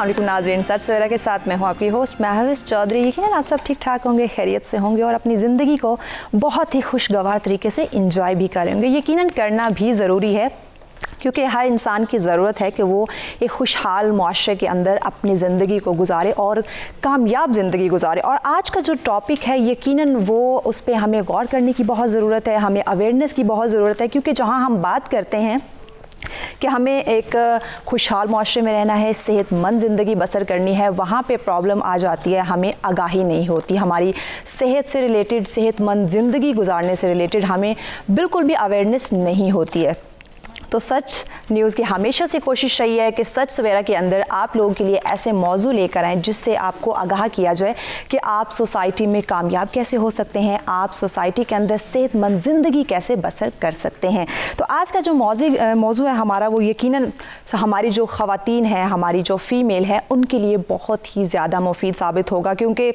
अस्सलाम वालेकुम नाज़रीन, सर सवेरा के साथ मैं हूँ आपकी होस्ट महविश चौधरी। यकीनन आप सब ठीक ठाक होंगे, खैरियत से होंगे और अपनी ज़िंदगी को बहुत ही खुशगवार तरीके से इंजॉय भी करेंगे। यकीनन करना भी ज़रूरी है क्योंकि हर इंसान की ज़रूरत है कि वो एक खुशहाल मुआशरे के अंदर अपनी ज़िंदगी को गुजारे और कामयाब ज़िंदगी गुजारे। और आज का जो टॉपिक है यकीनन वो उस पर हमें गौर करने की बहुत ज़रूरत है, हमें अवेयरनेस की बहुत ज़रूरत है, क्योंकि जहाँ हम बात करते हैं कि हमें एक खुशहाल मुआशरे में रहना है, सेहतमंद ज़िंदगी बसर करनी है, वहाँ पे प्रॉब्लम आ जाती है, हमें आगाही नहीं होती। हमारी सेहत से रिलेटेड, सेहतमंद ज़िंदगी गुजारने से रिलेटेड हमें बिल्कुल भी अवेयरनेस नहीं होती है। तो सच न्यूज़ की हमेशा से कोशिश रही है कि सच सवेरा के अंदर आप लोगों के लिए ऐसे मौजू लेकर आएँ जिससे आपको आगाह किया जाए कि आप सोसाइटी में कामयाब कैसे हो सकते हैं, आप सोसाइटी के अंदर सेहतमंद ज़िंदगी कैसे बसर कर सकते हैं। तो आज का जो मौजू है हमारा, वो यकीनन हमारी जो ख़वातीन हैं, हमारी जो फ़ीमेल है, उनके लिए बहुत ही ज़्यादा मुफीद साबित होगा, क्योंकि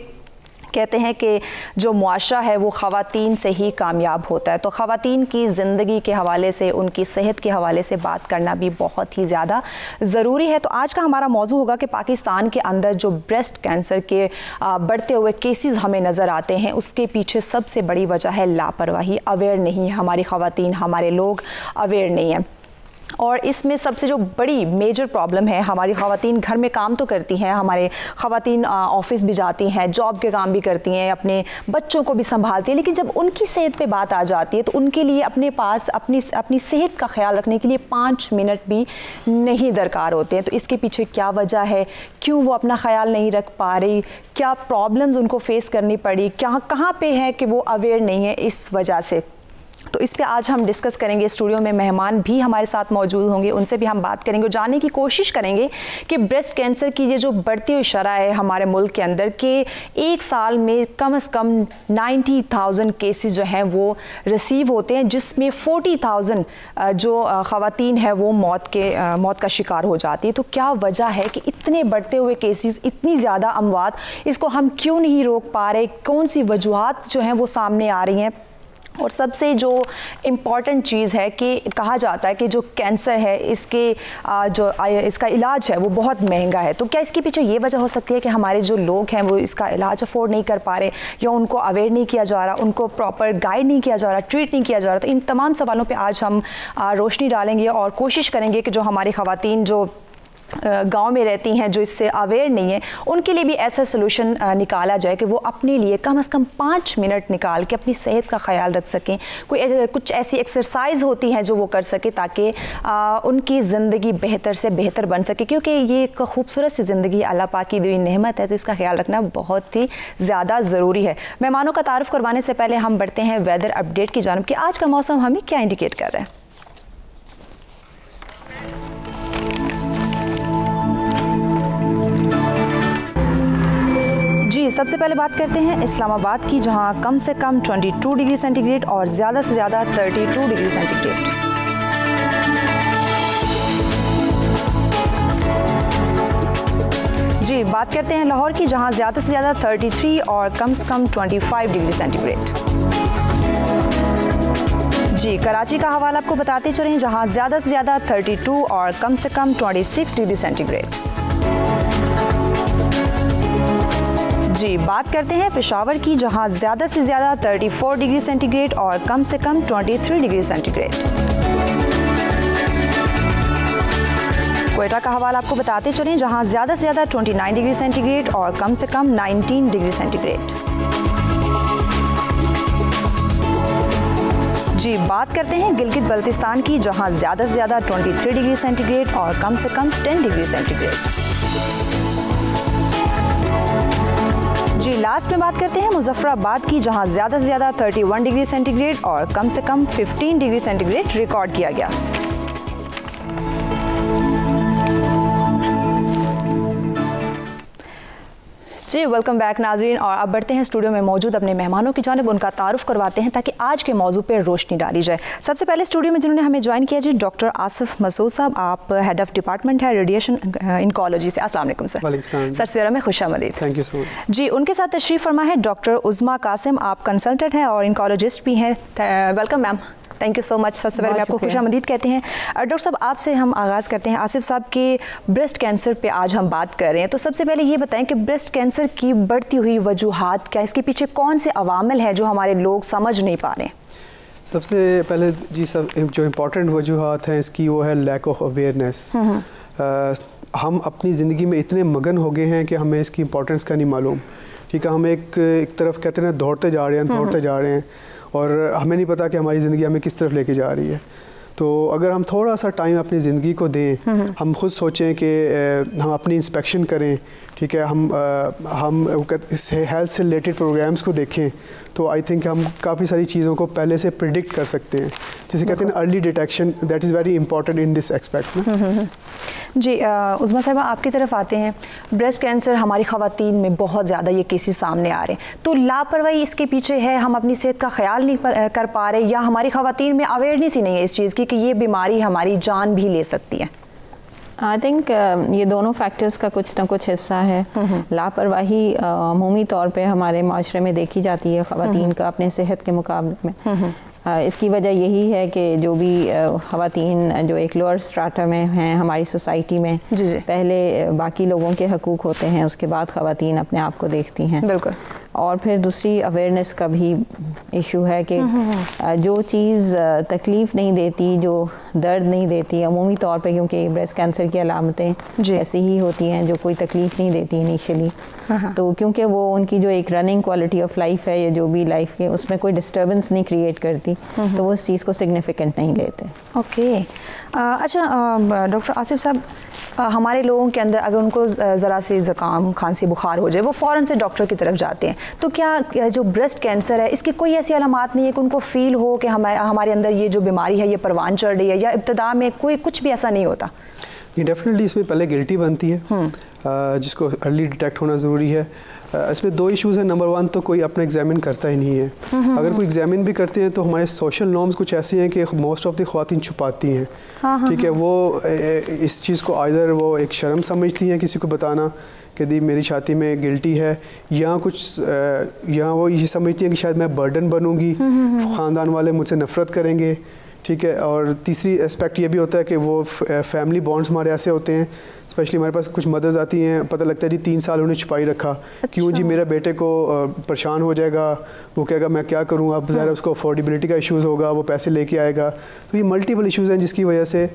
कहते हैं कि जो मुआशरा है वो ख़वातीन से ही कामयाब होता है। तो ख़वातीन की ज़िंदगी के हवाले से, उनकी सेहत के हवाले से बात करना भी बहुत ही ज़्यादा ज़रूरी है। तो आज का हमारा मौजू होगा कि पाकिस्तान के अंदर जो ब्रेस्ट कैंसर के बढ़ते हुए केसेस हमें नज़र आते हैं, उसके पीछे सबसे बड़ी वजह है लापरवाही। अवेयर नहीं है हमारी ख़वातीन, हमारे लोग अवेयर नहीं हैं। और इसमें सबसे जो बड़ी मेजर प्रॉब्लम है, हमारी ख़वातीन घर में काम तो करती हैं, हमारे ख़वातीन ऑफिस भी जाती हैं, जॉब के काम भी करती हैं, अपने बच्चों को भी संभालती हैं, लेकिन जब उनकी सेहत पे बात आ जाती है तो उनके लिए अपने पास अपनी सेहत का ख्याल रखने के लिए 5 मिनट भी नहीं दरकार होते हैं। तो इसके पीछे क्या वजह है, क्यों वो अपना ख्याल नहीं रख पा रही, क्या प्रॉब्लम्स उनको फेस करनी पड़ी, कहाँ पे है कि वो अवेयर नहीं है इस वजह से। तो इस पे आज हम डिस्कस करेंगे। स्टूडियो में मेहमान भी हमारे साथ मौजूद होंगे, उनसे भी हम बात करेंगे, जानने की कोशिश करेंगे कि ब्रेस्ट कैंसर की ये जो बढ़ती हुई शरह है हमारे मुल्क के अंदर, कि एक साल में कम से कम 90,000 केसेस जो हैं वो रिसीव होते हैं, जिसमें 40,000 जो ख़वातीन है वो मौत का शिकार हो जाती है। तो क्या वजह है कि इतने बढ़ते हुए केसेस, इतनी ज़्यादा अमवात, इसको हम क्यों नहीं रोक पा रहे, कौन सी वजूहात जो हैं वो सामने आ रही हैं। और सबसे जो इम्पॉर्टेंट चीज़ है कि कहा जाता है कि जो कैंसर है इसका इलाज है वो बहुत महंगा है। तो क्या इसके पीछे ये वजह हो सकती है कि हमारे जो लोग हैं वो इसका इलाज अफोर्ड नहीं कर पा रहे, या उनको अवेयर नहीं किया जा रहा, उनको प्रॉपर गाइड नहीं किया जा रहा, ट्रीट नहीं किया जा रहा। तो इन तमाम सवालों पर आज हम रोशनी डालेंगे और कोशिश करेंगे कि जो हमारी ख़वातीन जो गांव में रहती हैं, जो इससे अवेयर नहीं है, उनके लिए भी ऐसा सोल्यूशन निकाला जाए कि वो अपने लिए कम से कम 5 मिनट निकाल के अपनी सेहत का ख्याल रख सकें। कुछ ऐसी एक्सरसाइज होती हैं जो वो कर सके ताकि उनकी ज़िंदगी बेहतर से बेहतर बन सके, क्योंकि ये एक खूबसूरत सी ज़िंदगी अल्लाह पाक की दी नेमत है, तो इसका ख्याल रखना बहुत ही ज़्यादा ज़रूरी है। मेहमानों का तारुफ करवाने से पहले हम बढ़ते हैं वेदर अपडेट की जानब कि आज का मौसम हमें क्या इंडिकेट कर रहा है। जी, सबसे पहले बात करते हैं इस्लामाबाद की, जहां कम से कम 22 डिग्री सेंटीग्रेड और ज़्यादा से ज़्यादा 32 डिग्री सेंटीग्रेड। जी, बात करते हैं लाहौर की, जहां ज़्यादा से ज़्यादा 33 और कम से कम 25 डिग्री सेंटीग्रेड। जी, कराची का हवाला आपको बताते चलें, जहां ज़्यादा से ज़्यादा 32 और कम से कम 26 डिग्री सेंटीग्रेड। जी, बात करते हैं पेशावर की, जहां ज़्यादा से ज़्यादा 34 डिग्री सेंटीग्रेड और कम से कम 23 डिग्री सेंटीग्रेड। क्वेटा का हवाला आपको बताते चलें, जहां ज़्यादा से ज़्यादा 29 डिग्री सेंटीग्रेड और कम से कम 19 डिग्री सेंटीग्रेड। जी, बात करते हैं गिलगित बल्तिस्तान की, जहां ज़्यादा से ज़्यादा 23 डिग्री सेंटीग्रेड और कम से कम 10 डिग्री सेंटीग्रेड। जी, लास्ट में बात करते हैं मुजफ्फराबाद की, जहां ज़्यादा से ज़्यादा 31 डिग्री सेंटीग्रेड और कम से कम 15 डिग्री सेंटीग्रेड रिकॉर्ड किया गया। जी, वेलकम बैक नाजरीन, और अब बढ़ते हैं स्टूडियो में मौजूद अपने मेहमानों की जानिब, उनका तारुफ करवाते हैं ताकि आज के मौजू पर रोशनी डाली जाए। सबसे पहले स्टूडियो में जिन्होंने हमें ज्वाइन किया जी, डॉक्टर आसिफ मसूद साहब, आप हेड ऑफ डिपार्टमेंट है रेडिएशन इनकोलॉजी से। अस्सलाम वालेकुम सर। सर सवेरा में खुशामदीद। Thank you so much. जी, उनके साथ तशरीफ़ फरमा है डॉक्टर उज़मा कासिम, आप कंसल्टेंट हैं और इनकोलॉजिस्ट भी हैं। Welcome ma'am. Thank you so much. सबसे पहले मैं आपको खुशामदीद कहते हैं। डॉक्टर साहब, आपसे हम आगाज़ करते हैं। आसिफ साहब के ब्रेस्ट कैंसर पे आज हम बात कर रहे हैं, तो सबसे पहले ये बताएं कि ब्रेस्ट कैंसर की बढ़ती हुई वजूहात क्या, इसके पीछे कौन से अवामिल है जो हमारे लोग समझ नहीं पा रहे हैं? सबसे पहले जी सब जो इम्पोर्टेंट वजूहात हैं इसकी वो है लैक ऑफ अवेयरनेस। हम अपनी ज़िंदगी में इतने मगन हो गए हैं कि हमें इसकी इम्पोर्टेंस का नहीं मालूम। ठीक है, हम एक तरफ कहते हैं दौड़ते जा रहे हैं और हमें नहीं पता कि हमारी ज़िंदगी हमें किस तरफ लेके जा रही है। तो अगर हम थोड़ा सा टाइम अपनी ज़िंदगी को दें, हम खुद सोचें कि हम अपनी इंस्पेक्शन करें, ठीक है, हम इस हेल्थ से रिलेटेड प्रोग्राम्स को देखें, तो आई थिंक हम काफ़ी सारी चीज़ों को पहले से प्रिडिक्ट कर सकते हैं। जैसे कहते हैं early detection, that is very important in this expect ना। जी उज़्मा साहिबा, आपकी तरफ आते हैं। ब्रेस्ट कैंसर हमारी ख़वातीन में बहुत ज़्यादा ये केसेस सामने आ रहे हैं, तो लापरवाही इसके पीछे है, हम अपनी सेहत का ख्याल नहीं कर पा रहे, या हमारी ख़वातीन में अवेयरनेस ही नहीं है इस चीज़ की कि ये बीमारी हमारी जान भी ले सकती है? आई थिंक ये दोनों फैक्टर्स का कुछ ना कुछ हिस्सा है। लापरवाही अमूमी तौर पे हमारे माशरे में देखी जाती है ख़वातीन का अपने सेहत के मुकाबले में। इसकी वजह यही है कि जो भी ख़वातीन जो एक लोअर स्ट्राटा में हैं हमारी सोसाइटी में, पहले बाकी लोगों के हकूक़ होते हैं, उसके बाद ख़वातीन अपने आप को देखती हैं। बिल्कुल। और फिर दूसरी अवेयरनेस का भी इशू है कि जो चीज़ तकलीफ़ नहीं देती, जो दर्द नहीं देती अमूमी तौर पे, क्योंकि ब्रेस्ट कैंसर की अलामतें ऐसी ही होती हैं जो कोई तकलीफ़ नहीं देती इनिशियली, तो क्योंकि वो उनकी जो एक रनिंग क्वालिटी ऑफ लाइफ है या जो भी लाइफ के उसमें कोई डिस्टर्बेंस नहीं क्रिएट करती, तो वो उस चीज़ को सिग्निफिकेंट नहीं लेते। ओके। अच्छा डॉक्टर आसिफ साहब, हमारे लोगों के अंदर अगर उनको ज़रा से ज़ुकाम, खांसी, बुखार हो जाए, वो फ़ौरन से डॉक्टर की तरफ जाते हैं, तो क्या जो ब्रेस्ट कैंसर है इसकी कोई ऐसी अलामात नहीं है कि उनको फ़ील हो कि हमारे अंदर ये जो बीमारी है ये परवान चढ़ रही है, या इब्तिदा में कोई कुछ भी ऐसा नहीं होता? ये डेफिनेटली इसमें पहले गिल्टी बनती है, जिसको अर्ली डिटेक्ट होना ज़रूरी है। इसमें दो इश्यूज़ हैं। नंबर वन तो कोई अपना एग्जामिन करता ही नहीं है। अगर कोई एग्जामिन भी करते हैं तो हमारे सोशल नॉर्म्स कुछ ऐसे हैं कि मोस्ट ऑफ द ख़वातीन छुपाती हैं। ठीक है, वो इस चीज़ को आइदर वो एक शर्म समझती हैं किसी को बताना कि दी मेरी छाती में गिल्टी है, या कुछ या वो ये समझती हैं कि शायद मैं बर्डन बनूँगी, ख़ानदान वाले मुझसे नफ़रत करेंगे। ठीक है, और तीसरी एस्पेक्ट ये भी होता है कि वो फैमिली बॉन्ड्स हमारे ऐसे होते हैं, स्पेशली हमारे पास कुछ मदर्स आती हैं, पता लगता है जी 3 साल उन्हें छुपाई रखा। अच्छा। क्यों जी, मेरे बेटे को परेशान हो जाएगा, वो कहेगा मैं क्या करूँ, अब ज़ाहिर उसको अफोर्डेबिलिटी का इशूज़ होगा, वो पैसे लेके आएगा। तो ये मल्टीपल इशूज़ हैं जिसकी वजह से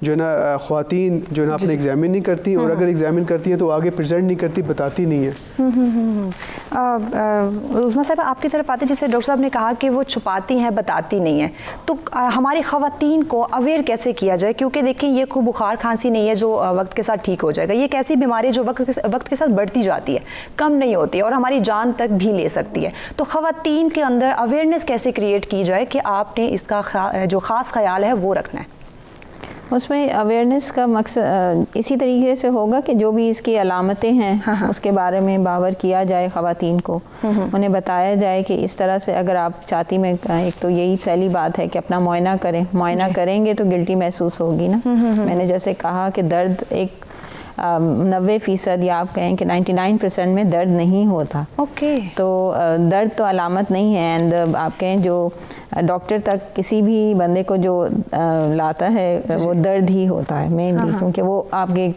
जो है ना ख़वातीन जो है ना अपने एग्जामिन नहीं करती, और अगर एग्जामिन करती हैं तो आगे प्रेजेंट नहीं करती, बताती नहीं है। उज़्मा साहब, आपकी तरफ आते, जैसे डॉक्टर साहब ने कहा कि वो छुपाती हैं, बताती नहीं है, तो हमारी ख़वातीन को अवेयर कैसे किया जाए? क्योंकि देखें ये खूब बुखार खांसी नहीं है जो वक्त के साथ ठीक हो जाएगा, ये एक ऐसी बीमारी है जो वक्त के साथ बढ़ती जाती है, कम नहीं होती है, और हमारी जान तक भी ले सकती है। तो ख़वातीन के अंदर अवेयरनेस कैसे क्रिएट की जाए कि आपने इसका जो ख़ास ख्याल है वो रखना है? उसमें अवेयरनेस का मकसद इसी तरीके से होगा कि जो भी इसकी अलामतें हैं उसके बारे में बावर किया जाए ख़वातीन को, उन्हें बताया जाए कि इस तरह से अगर आप छाती में, एक तो यही पहली बात है कि अपना मुआयना करें, मुआयना करेंगे तो गिल्टी महसूस होगी ना। मैंने जैसे कहा कि दर्द एक 90% या आप कहें कि 99% में दर्द नहीं होता। ओके। तो दर्द तो अलामत नहीं है, एंड आप कहें जो डॉक्टर तक किसी भी बंदे को जो लाता है वो दर्द ही होता है मेनली, क्योंकि वो आपके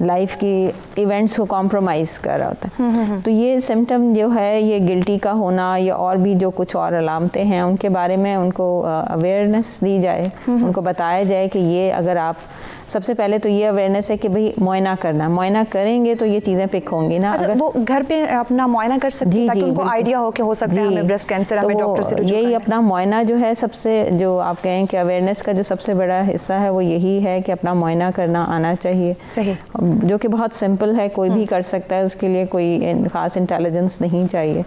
लाइफ की इवेंट्स को कॉम्प्रोमाइज़ कर रहा होता है। तो ये सिम्टम जो है, ये गिल्टी का होना या और भी जो कुछ और अलामतें हैं उनके बारे में उनको अवेयरनेस दी जाए, उनको बताया जाए कि ये अगर आप, सबसे पहले तो ये अवेयरनेस है कि भाई मुआयना करना, मुआयना करेंगे तो ये चीज़ें पिक होंगी ना। अच्छा, अगर वो घर पे अपना मुआयना कर सकते हैं ताकि उनको आइडिया हो कि हो सकता है हमें ब्रेस्ट कैंसर, हमें डॉक्टर से रुजू यही अपना मुआयना जो है, सबसे जो आप कहें कि अवेयरनेस का जो सबसे बड़ा हिस्सा है वो यही है कि अपना मुआयना करना आना चाहिए। सही। जो कि बहुत सिंपल है, कोई भी कर सकता है, उसके लिए कोई ख़ास इंटेलिजेंस नहीं चाहिए,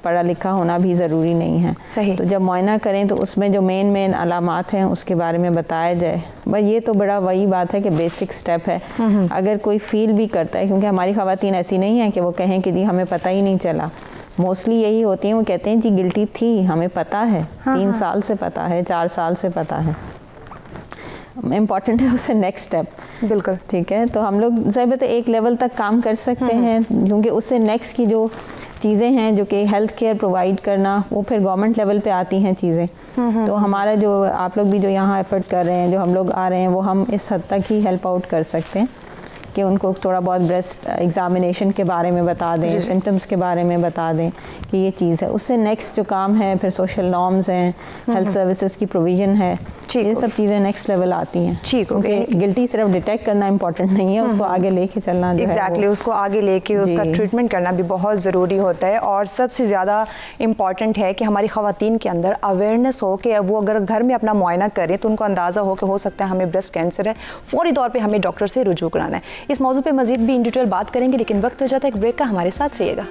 पढ़ा लिखा होना भी ज़रूरी नहीं है। सही। तो जब मुआयना करें तो उसमें जो मेन अलामात हैं उसके बारे में बताया जाए। बस ये तो बड़ा वही बात है कि बेसिक स्टेप है। अगर कोई फील भी करता है, क्योंकि हमारी ख़वातीन ऐसी नहीं है कि वो कहें कि जी हमें पता ही नहीं चला, मोस्टली यही होती हैं, वो कहते हैं जी गिल्टी थी, हमें पता है, 3 साल से पता है, 4 साल से पता है। इम्पॉर्टेंट है उससे नेक्स्ट स्टेप। बिल्कुल ठीक है, तो हम लोग ज़रूर एक लेवल तक काम कर सकते हैं, क्योंकि उससे नेक्स्ट की जो चीज़ें हैं जो कि हेल्थ केयर प्रोवाइड करना, वो फिर गवर्नमेंट लेवल पे आती हैं चीज़ें। तो हमारा जो आप लोग भी जो यहाँ एफर्ट कर रहे हैं, जो हम लोग आ रहे हैं, वो हम इस हद तक ही हेल्प आउट कर सकते हैं कि उनको थोड़ा बहुत ब्रेस्ट एग्जामिनेशन के बारे में बता दें, सिम्टम्स के बारे में बता दें कि ये चीज़ है। उससे नेक्स्ट जो काम है फिर सोशल नॉर्म्स हैं, हेल्थ सर्विसेज की प्रोविज़न है, ये सब चीज़ें नेक्स्ट लेवल आती हैं। ठीक, ओके। गिल्टी सिर्फ डिटेक्ट करना इंपॉर्टेंट नहीं है, उसको आगे लेके चलना जो एग्जैक्टली उसको आगे लेके उसका ट्रीटमेंट करना भी बहुत ज़रूरी होता है। और सबसे ज़्यादा इम्पॉर्टेंट है कि हमारी ख़वातीन के अंदर अवेयरनेस हो कि वो अगर घर में अपना मुआयना करें तो उनको अंदाज़ा हो कि हो सकता है हमें ब्रेस्ट कैंसर है, फौरी तौर पर हमें डॉक्टर से रुजू कराना है। इस मौजू पे मज़ीद भी इन डिटेल बात करेंगे, लेकिन वक्त हो जाता है एक ब्रेक का। हमारे साथ रहिएगा।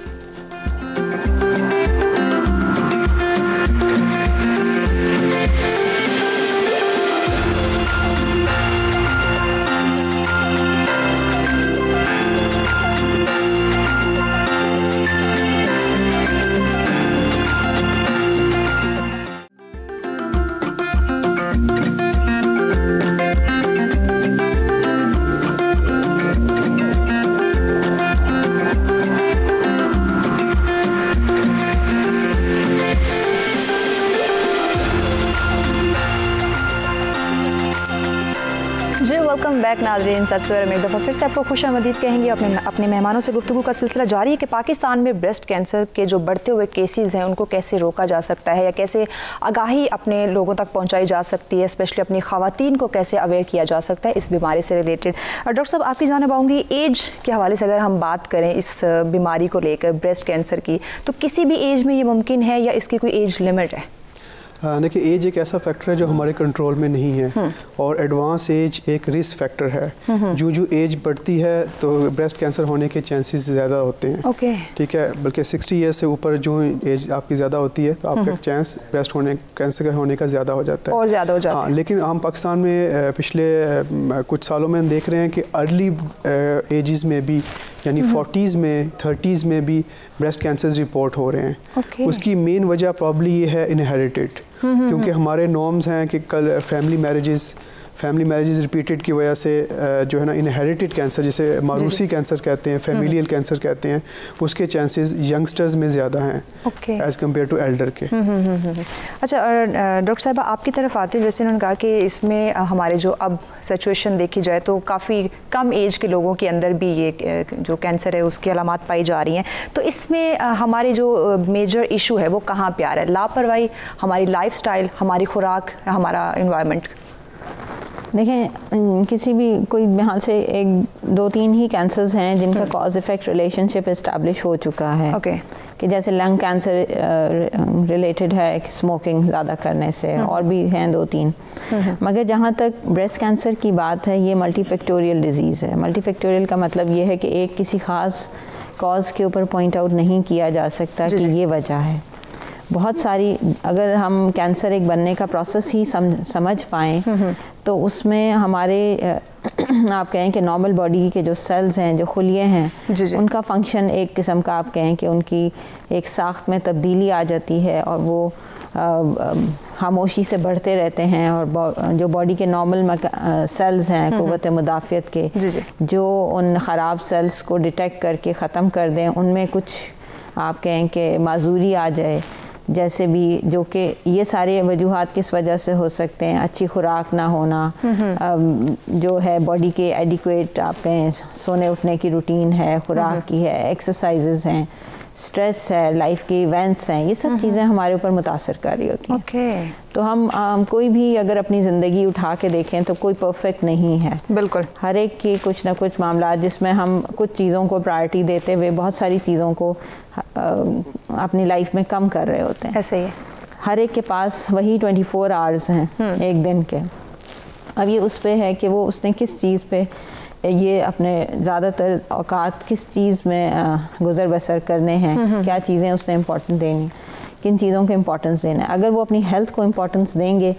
वेलकम बैक नाज़रीन, सत सवेर में एक दफ़ा फिर से आपको खुशामदीद कहेंगे। अपने मेहमानों से गुफ्तगू का सिलसिला जारी है कि पाकिस्तान में ब्रेस्ट कैंसर के जो बढ़ते हुए केसेस हैं उनको कैसे रोका जा सकता है या कैसे आगाही अपने लोगों तक पहुंचाई जा सकती है, स्पेशली अपनी ख़वातीन को कैसे अवेयर किया जा सकता है इस बीमारी से रिलेटेड। डॉक्टर साहब, आपकी जानिब आऊँगी, एज के हवाले से अगर हम बात करें इस बीमारी को लेकर, ब्रेस्ट कैंसर की, तो किसी भी एज में ये मुमकिन है या इसकी कोई एज लिमिट है? देखिए, एज एक ऐसा फैक्टर है जो हमारे कंट्रोल में नहीं है और एडवांस एज एक रिस्क फैक्टर है। जो एज बढ़ती है तो ब्रेस्ट कैंसर होने के चांसेस ज़्यादा होते हैं। ठीक है, बल्कि 60 ईयर्स से ऊपर जो एज आपकी ज़्यादा होती है तो आपका चांस ब्रेस्ट कैंसर होने का ज़्यादा हो जाता है और ज़्यादा हो जाता है। हाँ, लेकिन हम पाकिस्तान में पिछले कुछ सालों में हम देख रहे हैं कि अर्ली एजेस में भी, यानी 40s में 30s में भी ब्रेस्ट कैंसर्स रिपोर्ट हो रहे हैं। उसकी मेन वजह प्रॉब्ली ये है इनहेरिटेड, क्योंकि हमारे नॉर्म्स हैं कि कल फैमिली मैरिजेस रिपीटेड की वजह से जो है ना इनहेरिटेड कैंसर, जिसे मारूसी कैंसर कहते हैं, फैमिलियल कैंसर कहते हैं, उसके चांसेस यंगस्टर्स में ज़्यादा हैं एज़ कम्पेयर टू एल्डर के। अच्छा डॉक्टर साहब, आपकी तरफ आते हैं, जैसे उन्होंने कहा कि इसमें हमारे जो अब सिचुएशन देखी जाए तो काफ़ी कम एज के लोगों के अंदर भी ये जो कैंसर है उसकी अलामात पाई जा रही हैं, तो इसमें हमारे जो मेजर इशू है वो कहाँ पे आ रहा है? लापरवाही, हमारी लाइफस्टाइल, हमारी खुराक, हमारा इन्वायरमेंट? देखें, किसी भी कोई हाल से 1-2-3 ही कैंसर्स हैं जिनका कॉज इफ़ेक्ट रिलेशनशिप इस्टेब्लिश हो चुका है। कि जैसे लंग कैंसर रिलेटेड है स्मोकिंग ज़्यादा करने से, और भी हैं 2-3। मगर जहाँ तक ब्रेस्ट कैंसर की बात है, ये मल्टीफैक्टोरियल डिज़ीज़ है। मल्टीफैक्टोरियल का मतलब ये है कि एक किसी ख़ास कॉज के ऊपर पॉइंट आउट नहीं किया जा सकता कि ये वजह है। बहुत सारी, अगर हम कैंसर एक बनने का प्रोसेस ही समझ पाएँ तो उसमें हमारे आप कहें कि नॉर्मल बॉडी के जो सेल्स हैं, जो खुलिये हैं, उनका फंक्शन एक किस्म का आप कहें कि उनकी एक साख्त में तब्दीली आ जाती है और वो खामोशी से बढ़ते रहते हैं। और जो बॉडी के नॉर्मल सेल्स हैं क़ुव्वत मुदाफ़ियत के, जो उन ख़राब सेल्स को डिटेक्ट करके ख़त्म कर दें, उनमें कुछ आप कहें कि माजूरी आ जाए, जैसे भी, जो कि ये सारे वजूहात किस वजह से हो सकते हैं? अच्छी खुराक ना होना, जो है बॉडी के एडिक्वेट आप कहें सोने उठने की रूटीन है, खुराक की है, एक्सरसाइजेज हैं, स्ट्रेस है, लाइफ के इवेंट्स हैं, ये सब चीज़ें हमारे ऊपर मुतासर कर रही होती हैं। तो हम कोई भी अगर अपनी ज़िंदगी उठा के देखें तो कोई परफेक्ट नहीं है। बिल्कुल, हर एक के कुछ ना कुछ मामला जिसमें हम कुछ चीज़ों को प्रायोरिटी देते हुए बहुत सारी चीज़ों को अपनी लाइफ में कम कर रहे होते हैं। ऐसे ही है, हर एक के पास वही 24 आवर्स हैं एक दिन के। अब ये उस पे है कि वो उसने किस चीज़ पे ये अपने ज़्यादातर औकात किस चीज़ में गुज़र बसर करने हैं, क्या चीज़ें उसने इम्पोर्टेंट देनी, किन चीज़ों को इम्पोर्टेंस देना है। अगर वो अपनी हेल्थ को इम्पोर्टेंस देंगे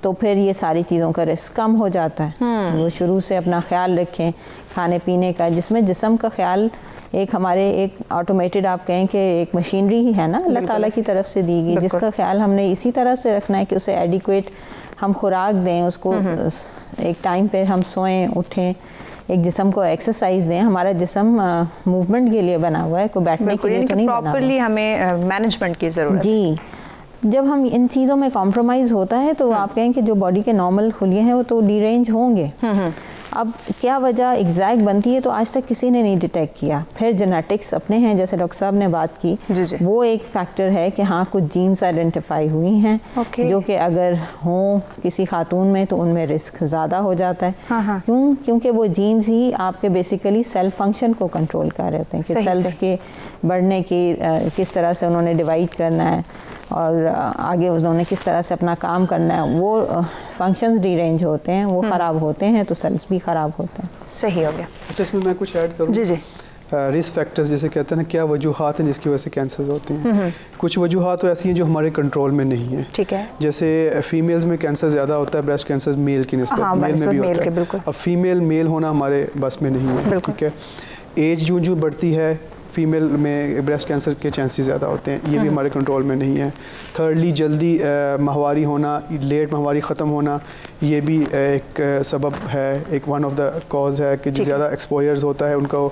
तो फिर ये सारी चीज़ों का रिस्क कम हो जाता है। वो शुरू से अपना ख्याल रखें खाने पीने का, जिसमें जिस्म का ख्याल एक हमारे एक ऑटोमेटेड आप कहें कि एक मशीनरी ही है ना, अल्लाह ताला की तरफ से दी गई, जिसका ख्याल हमने इसी तरह से रखना है कि उसे एडिक्वेट हम खुराक दें, उसको एक टाइम पे हम सोएं उठें, एक जिस्म को एक्सरसाइज दें। हमारा जिस्म मूवमेंट के लिए बना हुआ है, कोई बैठने के लिए तो नहीं बना हुआ। प्रॉपर्ली हमें मैनेजमेंट की ज़रूरत है। जी, जब हम इन चीज़ों में कॉम्प्रोमाइज़ होता है तो आप कहें कि जो बॉडी के नॉर्मल खुलिए हैं वो तो डीरेंज होंगे। अब क्या वजह एग्जैक्ट बनती है तो आज तक किसी ने नहीं डिटेक्ट किया। फिर जेनेटिक्स अपने हैं, जैसे डॉक्टर साहब ने बात की, वो एक फैक्टर है कि हाँ कुछ जीन्स आइडेंटिफाई हुई हैं जो कि अगर हों किसी खातून में तो उनमें रिस्क ज़्यादा हो जाता है। क्योंकि वो जीन्स ही आपके बेसिकली सेल फंक्शन को कंट्रोल कर रहे होते हैं कि सेल्स के बढ़ने की किस तरह से उन्होंने डिवाइड करना है और आगे उन्होंने किस तरह से अपना काम करना है। वो फंक्शंस डीरेंज होते हैं, वो ख़राब होते हैं तो सेल्स भी ख़राब होते हैं। सही हो गया। अच्छा, इसमें मैं कुछ ऐड करूँ? जी। रिस्क फैक्टर्स जैसे कहते हैं ना, क्या वजूहात हैं जिसकी वजह से कैंसर होते हैं। कुछ वजूहात तो ऐसी हैं जो हमारे कंट्रोल में नहीं है। ठीक है। जैसे फीमेल्स में कैंसर ज़्यादा होता है, ब्रेस्ट कैंसर मेल की निस्बत मेल में भी होता है। अब फीमेल मेल होना हमारे बस में नहीं है। ठीक है। एज जो बढ़ती है फीमेल में ब्रेस्ट कैंसर के चांसेस ज़्यादा होते हैं, ये भी हमारे कंट्रोल में नहीं है। थर्डली जल्दी माहवारी होना, लेट माहवारी ख़त्म होना, ये भी एक सबब है, एक वन ऑफ द कॉज है कि ज़्यादा एक्सपोजर्स होता है उनको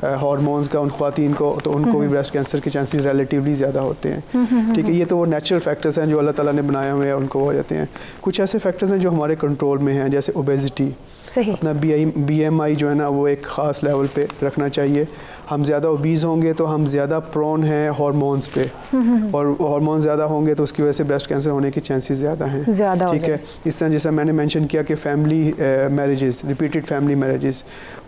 हार्मोन्स का उन ख़वातीन को, तो उनको भी ब्रेस्ट कैंसर के चांसेस रिलेटिवली ज़्यादा होते हैं। ठीक है, ये तो वो नेचुरल फैक्टर्स हैं जो अल्लाह ताला ने बनाए हुए हैं, उनको हो जाते हैं। कुछ ऐसे फैक्टर्स हैं जो हमारे कंट्रोल में हैं, जैसे ओबेसिटी। सही। अपना BMI जो है ना वो एक ख़ास लेवल पे रखना चाहिए। हम ज़्यादा ओबीज़ होंगे तो हम ज़्यादा प्रोन हैं हार्मोन्स पे, और हार्मोन ज़्यादा होंगे तो उसकी वजह से ब्रेस्ट कैंसर होने के चांसेस ज़्यादा हैं। ठीक है। इस तरह जैसा मैंने मेंशन किया कि family marriages, repeated family marriages,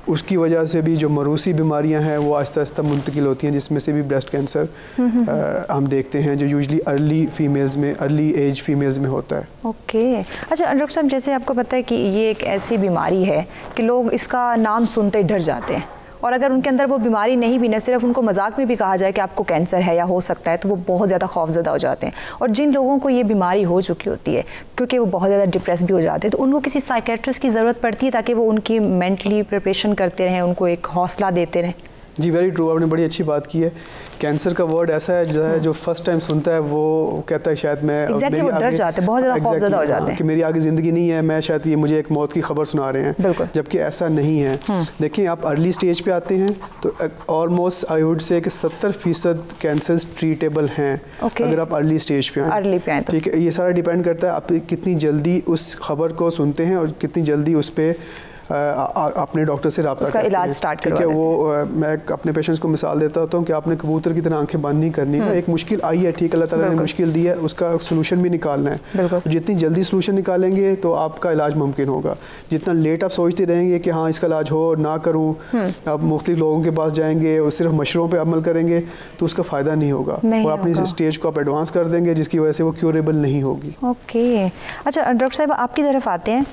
उसकी वजह से भी जो मरूसी बीमारियां हैं वो आहिस्ता आहिस्ता मुंतकिल होती हैं, जिसमें से भी ब्रेस्ट कैंसर हम देखते हैं जो यूजली अर्ली फीमेल्स में, अर्ली एज फीमेल्स में होता है। ओके। अच्छा डॉक्टर साहब, जैसे आपको पता है कि ये एक ऐसी बीमारी है कि लोग इसका नाम सुनते ही डर जाते हैं, और अगर उनके अंदर वो बीमारी नहीं भी, न सिर्फ उनको मजाक में भी कहा जाए कि आपको कैंसर है या हो सकता है, तो वो बहुत ज़्यादा खौफजदा हो जाते हैं। और जिन लोगों को ये बीमारी हो चुकी होती है, क्योंकि वो बहुत ज़्यादा डिप्रेस भी हो जाते हैं, तो उनको किसी साइकेट्रिस्ट की ज़रूरत पड़ती है ताकि वो उनकी मेंटली प्रिपरेशन करते रहें, उनको एक हौसला देते रहें। जी वेरी ट्रू, आपने बड़ी अच्छी बात की है। कैंसर का वर्ड ऐसा है जो फर्स्ट टाइम सुनता है वो कहता है शायद मैं वो डर जाते हैं, बहुत ज़्यादा खौफज़दा हो जाते हैं कि मेरी आगे ज़िंदगी नहीं है, मैं शायद ये मुझे एक मौत की खबर सुना रहे हैं, जबकि ऐसा नहीं है। देखिए आप अर्ली स्टेज पे आते हैं तो ऑलमोस्ट आई वुड से कि 70% कैंसर्स ट्रीटेबल हैं अगर आप अर्ली स्टेज पे आए। ठीक है, ये सारा डिपेंड करता है आप कितनी जल्दी उस खबर को सुनते हैं और कितनी जल्दी उस पर अपने डॉक्टर से रब्ता करते हैं, इलाज स्टार्ट ठीक है। वो मैं अपने पेशेंट्स को मिसाल देता होता हूँ कि आपने कबूतर की तरह आंखें बंद नहीं करनी है। एक मुश्किल आई है, ठीक, अल्लाह ताला ने मुश्किल दी है, उसका सलूशन भी निकालना है। जितनी जल्दी सलूशन निकालेंगे तो आपका इलाज मुमकिन होगा। जितना लेट आप सोचते रहेंगे कि हाँ इसका इलाज हो ना करूँ, आप मुख्तलिफ लोगों के पास जाएंगे और सिर्फ मशवरों पर अमल करेंगे तो उसका फ़ायदा नहीं होगा, और अपनी स्टेज को आप एडवांस कर देंगे जिसकी वजह से वो क्यूरेबल नहीं होगी। ओके। अच्छा डॉक्टर साहब, आपकी तरफ आते हैं,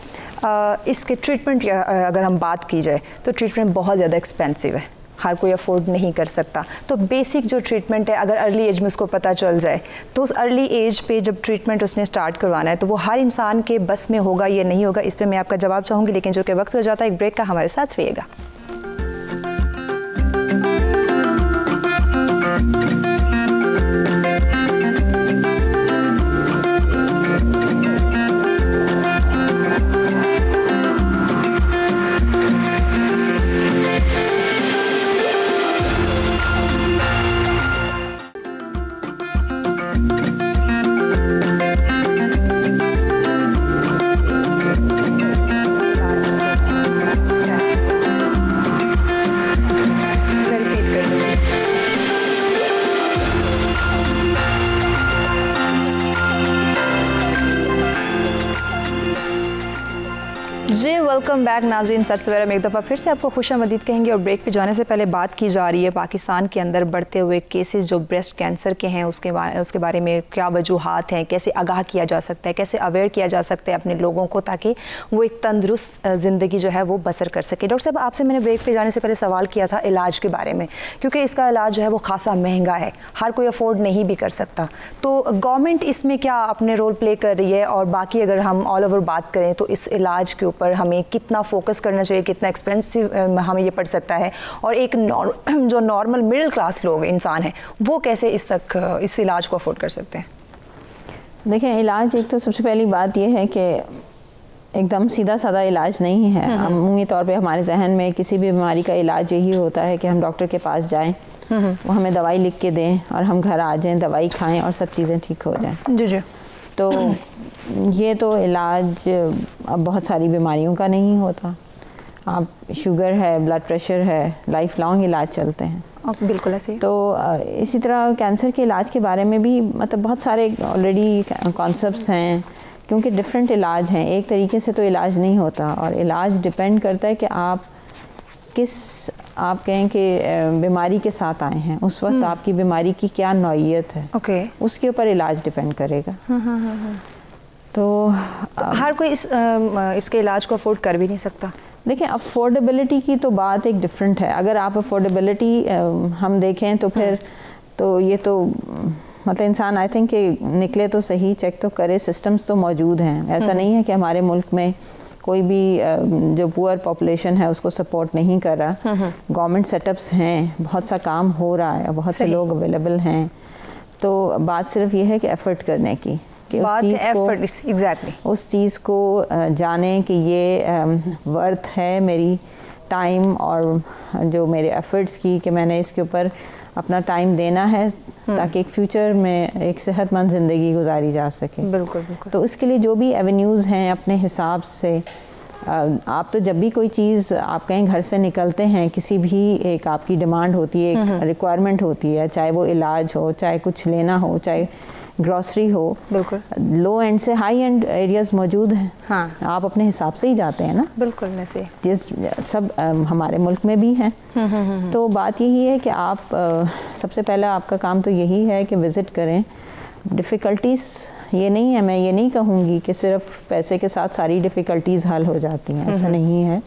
इसके ट्रीटमेंट की अगर हम बात की जाए तो ट्रीटमेंट बहुत ज़्यादा एक्सपेंसिव है, हर कोई अफोर्ड नहीं कर सकता। तो बेसिक जो ट्रीटमेंट है, अगर अर्ली एज में उसको पता चल जाए तो उस अर्ली एज पे जब ट्रीटमेंट उसने स्टार्ट करवाना है तो वो हर इंसान के बस में होगा या नहीं होगा, इस पर मैं आपका जवाब चाहूँगी, लेकिन जो कि वक्त हो जाता है एक ब्रेक का, हमारे साथ रहिएगा। वेलकम बैक नाजरीन, सर सवेरा में एक दफ़ा फिर से आपको खुशामदीद कहेंगे। और ब्रेक पे जाने से पहले बात की जा रही है पाकिस्तान के अंदर बढ़ते हुए केसेस जो ब्रेस्ट कैंसर के हैं, उसके बारे में क्या वजूहात हैं, कैसे आगाह किया जा सकता है, कैसे अवेयर किया जा सकता है अपने लोगों को, ताकि वो एक तंदुरुस्त ज़िंदगी जो है वो बसर कर सके। डॉक्टर साहब, आपसे मैंने ब्रेक पे जाने से पहले सवाल किया था इलाज के बारे में, क्योंकि इसका इलाज जो है वो खासा महंगा है, हर कोई अफोर्ड नहीं भी कर सकता। तो गवर्नमेंट इसमें क्या अपने रोल प्ले कर रही है, और बाकी अगर हम ऑल ओवर बात करें तो इस इलाज के ऊपर हमें कितना फोकस करना चाहिए, कितना एक्सपेंसिव हमें ये पड़ सकता है, और एक जो नॉर्मल मिडिल क्लास लोग इंसान हैं वो कैसे इस इलाज को अफोर्ड कर सकते हैं? देखें, इलाज एक तो सबसे पहली बात ये है कि एकदम सीधा साधा इलाज नहीं है। अमूमी तौर पे हमारे जहन में किसी भी बीमारी का इलाज यही होता है कि हम डॉक्टर के पास जाएं, वो हमें दवाई लिख के दें और हम घर आ जाएं, दवाई खाएं और सब चीज़ें ठीक हो जाएं। जी जी। तो ये तो इलाज अब बहुत सारी बीमारियों का नहीं होता। आप शुगर है, ब्लड प्रेशर है, लाइफ लॉन्ग इलाज चलते हैं। बिल्कुल ऐसे। तो इसी तरह कैंसर के इलाज के बारे में भी मतलब बहुत सारे ऑलरेडी कॉन्सेप्ट्स हैं, क्योंकि डिफरेंट इलाज हैं, एक तरीके से तो इलाज नहीं होता। और इलाज डिपेंड करता है कि आप आप कहें कि बीमारी के साथ आए हैं, उस वक्त आपकी बीमारी की क्या नौइयत है, उसके ऊपर इलाज डिपेंड करेगा। तो हर कोई इसके इलाज को अफोर्ड कर भी नहीं सकता। देखिए, अफोर्डेबिलिटी की तो बात एक डिफरेंट है। अगर आप अफोर्डेबिलिटी हम देखें तो फिर तो ये तो मतलब इंसान आई थिंक कि निकले तो सही, चेक तो करे, सिस्टम्स तो मौजूद हैं। ऐसा नहीं है कि हमारे मुल्क में कोई भी जो पुअर पॉपुलेशन है उसको सपोर्ट नहीं कर रहा। गवर्नमेंट सेटअप्स हैं, बहुत सा काम हो रहा है, बहुत से लोग अवेलेबल हैं। तो बात सिर्फ ये है कि एफर्ट करने की, कि उस चीज़ को जाने कि ये वर्थ है मेरी टाइम और जो मेरे एफर्ट्स की, कि मैंने इसके ऊपर अपना टाइम देना है ताकि एक फ्यूचर में एक सेहतमंद ज़िंदगी गुजारी जा सके। बिल्कुल बिल्कुल। तो इसके लिए जो भी एवेन्यूज़ हैं अपने हिसाब से, आप तो जब भी कोई चीज़ आप कहीं घर से निकलते हैं, किसी भी एक आपकी डिमांड होती है, एक रिक्वायरमेंट होती है, चाहे वो इलाज हो, चाहे कुछ लेना हो, चाहे ग्रॉसरी हो, बिल्कुल लो एंड से हाई एंड एरियाज़ मौजूद हैं। हाँ, आप अपने हिसाब से ही जाते हैं ना। बिल्कुल वैसे जिस सब हमारे मुल्क में भी हैं। तो बात यही है कि आप सबसे पहला आपका काम तो यही है कि विज़िट करें। डिफ़िकल्टीज़ ये नहीं है, मैं ये नहीं कहूँगी कि सिर्फ पैसे के साथ सारी डिफ़िकल्टीज़ हल हो जाती हैं, ऐसा नहीं है।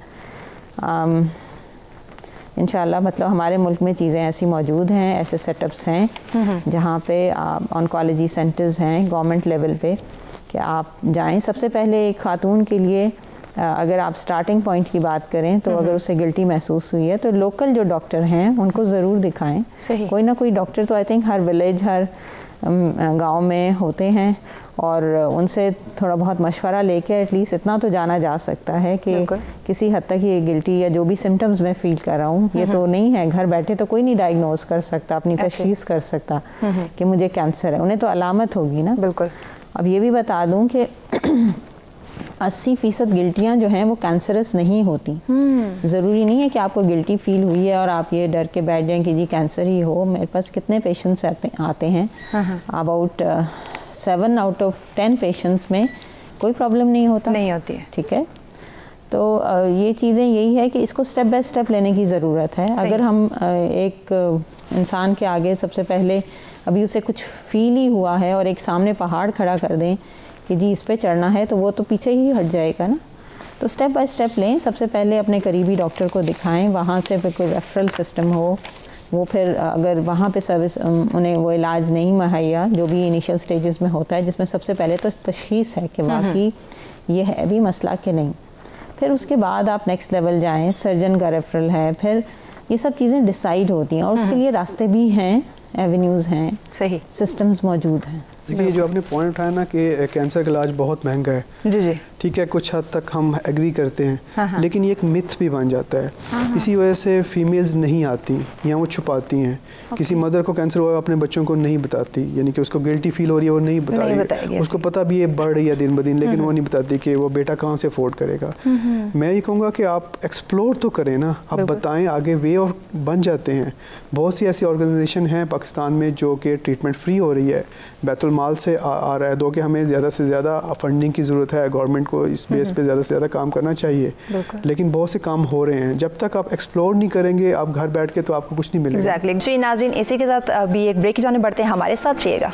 इंशाल्लाह मतलब हमारे मुल्क में चीज़ें ऐसी मौजूद हैं, ऐसे सेटअप्स हैं जहाँ पे ऑन्कोलॉजी सेंटर्स हैं गवर्नमेंट लेवल पे कि आप जाएं। सबसे पहले एक खातून के लिए अगर आप स्टार्टिंग पॉइंट की बात करें तो अगर उसे गिल्टी महसूस हुई है तो लोकल जो डॉक्टर हैं उनको ज़रूर दिखाएं। कोई ना कोई डॉक्टर तो आई थिंक हर विलेज, हर गांव में होते हैं, और उनसे थोड़ा बहुत मशवरा लेके एटलीस्ट इतना तो जाना जा सकता है कि किसी हद तक ये गिल्टी या जो भी सिम्टम्स मैं फील कर रहा हूँ, ये तो नहीं है, घर बैठे तो कोई नहीं डायग्नोज कर सकता, अपनी तशखीस कर सकता कि मुझे कैंसर है। उन्हें तो अलामत होगी ना। बिल्कुल। अब ये भी बता दूँ कि 80% गिल्टियाँ जो हैं वो कैंसरस नहीं होती। ज़रूरी नहीं है कि आपको गिल्टी फील हुई है और आप ये डर के बैठ जाएं कि जी कैंसर ही हो। मेरे पास कितने पेशेंट्स आते हैं, अबाउट 7 out of 10 पेशेंट्स में कोई प्रॉब्लम नहीं होती है। ठीक है, तो ये चीज़ें यही है कि इसको स्टेप बाय स्टेप लेने की ज़रूरत है। अगर हम एक इंसान के आगे सबसे पहले अभी उसे कुछ फील ही हुआ है और एक सामने पहाड़ खड़ा कर दें कि जी इस पे चढ़ना है, तो वो तो पीछे ही हट जाएगा ना। तो स्टेप बाय स्टेप लें। सबसे पहले अपने करीबी डॉक्टर को दिखाएं, वहाँ से फिर कोई रेफरल सिस्टम हो, वो फिर अगर वहाँ पे सर्विस उन्हें वो इलाज नहीं मुहैया जो भी इनिशियल स्टेजेस में होता है, जिसमें सबसे पहले तो तशख़ीस है कि वाकई ये है भी मसला कि नहीं। फिर उसके बाद आप नेक्स्ट लेवल जाएं, सर्जन का रेफरल है, फिर ये सब चीज़ें डिसाइड होती हैं और उसके लिए रास्ते भी हैं, एवेन्यूज़ हैं, सही सिस्टम्स मौजूद हैं। देखिए, जो आपने पॉइंट उठाया ना कि कैंसर का इलाज बहुत महंगा है, जी जी, ठीक है, कुछ हद तक हम एग्री करते हैं, लेकिन ये एक मिथ भी बन जाता है। इसी वजह से फीमेल्स नहीं आती या वो छुपाती हैं। किसी मदर को कैंसर हुआ अपने बच्चों को नहीं बताती, यानी कि उसको गिल्टी फील हो रही है, वो नहीं बता रही है, उसको पता भी ये बढ़ रही है दिन ब दिन, लेकिन वो नहीं बताती कि वो बेटा कहाँ से अफोर्ड करेगा। मैं ये कहूँगा कि आप एक्सप्लोर तो करें ना, आप बताएं, आगे वे और बन जाते हैं। बहुत सी ऐसी ऑर्गेनाइजेशन हैं पाकिस्तान में जो कि ट्रीटमेंट फ्री हो रही है, बैतुल माल से आ रहा है। दो कि हमें ज़्यादा से ज़्यादा फंडिंग की ज़रूरत है, गवर्नमेंट को इस बेस पे ज़्यादा से ज़्यादा काम करना चाहिए, लेकिन बहुत से काम हो रहे हैं। जब तक आप एक्सप्लोर नहीं करेंगे, आप घर बैठ के, तो आपको कुछ नहीं मिलेगा। एग्जैक्टली। जी नाज़रीन, इसी के साथ अभी एक ब्रेक की जाने बढ़ते हैं, हमारे साथ रहिएगा।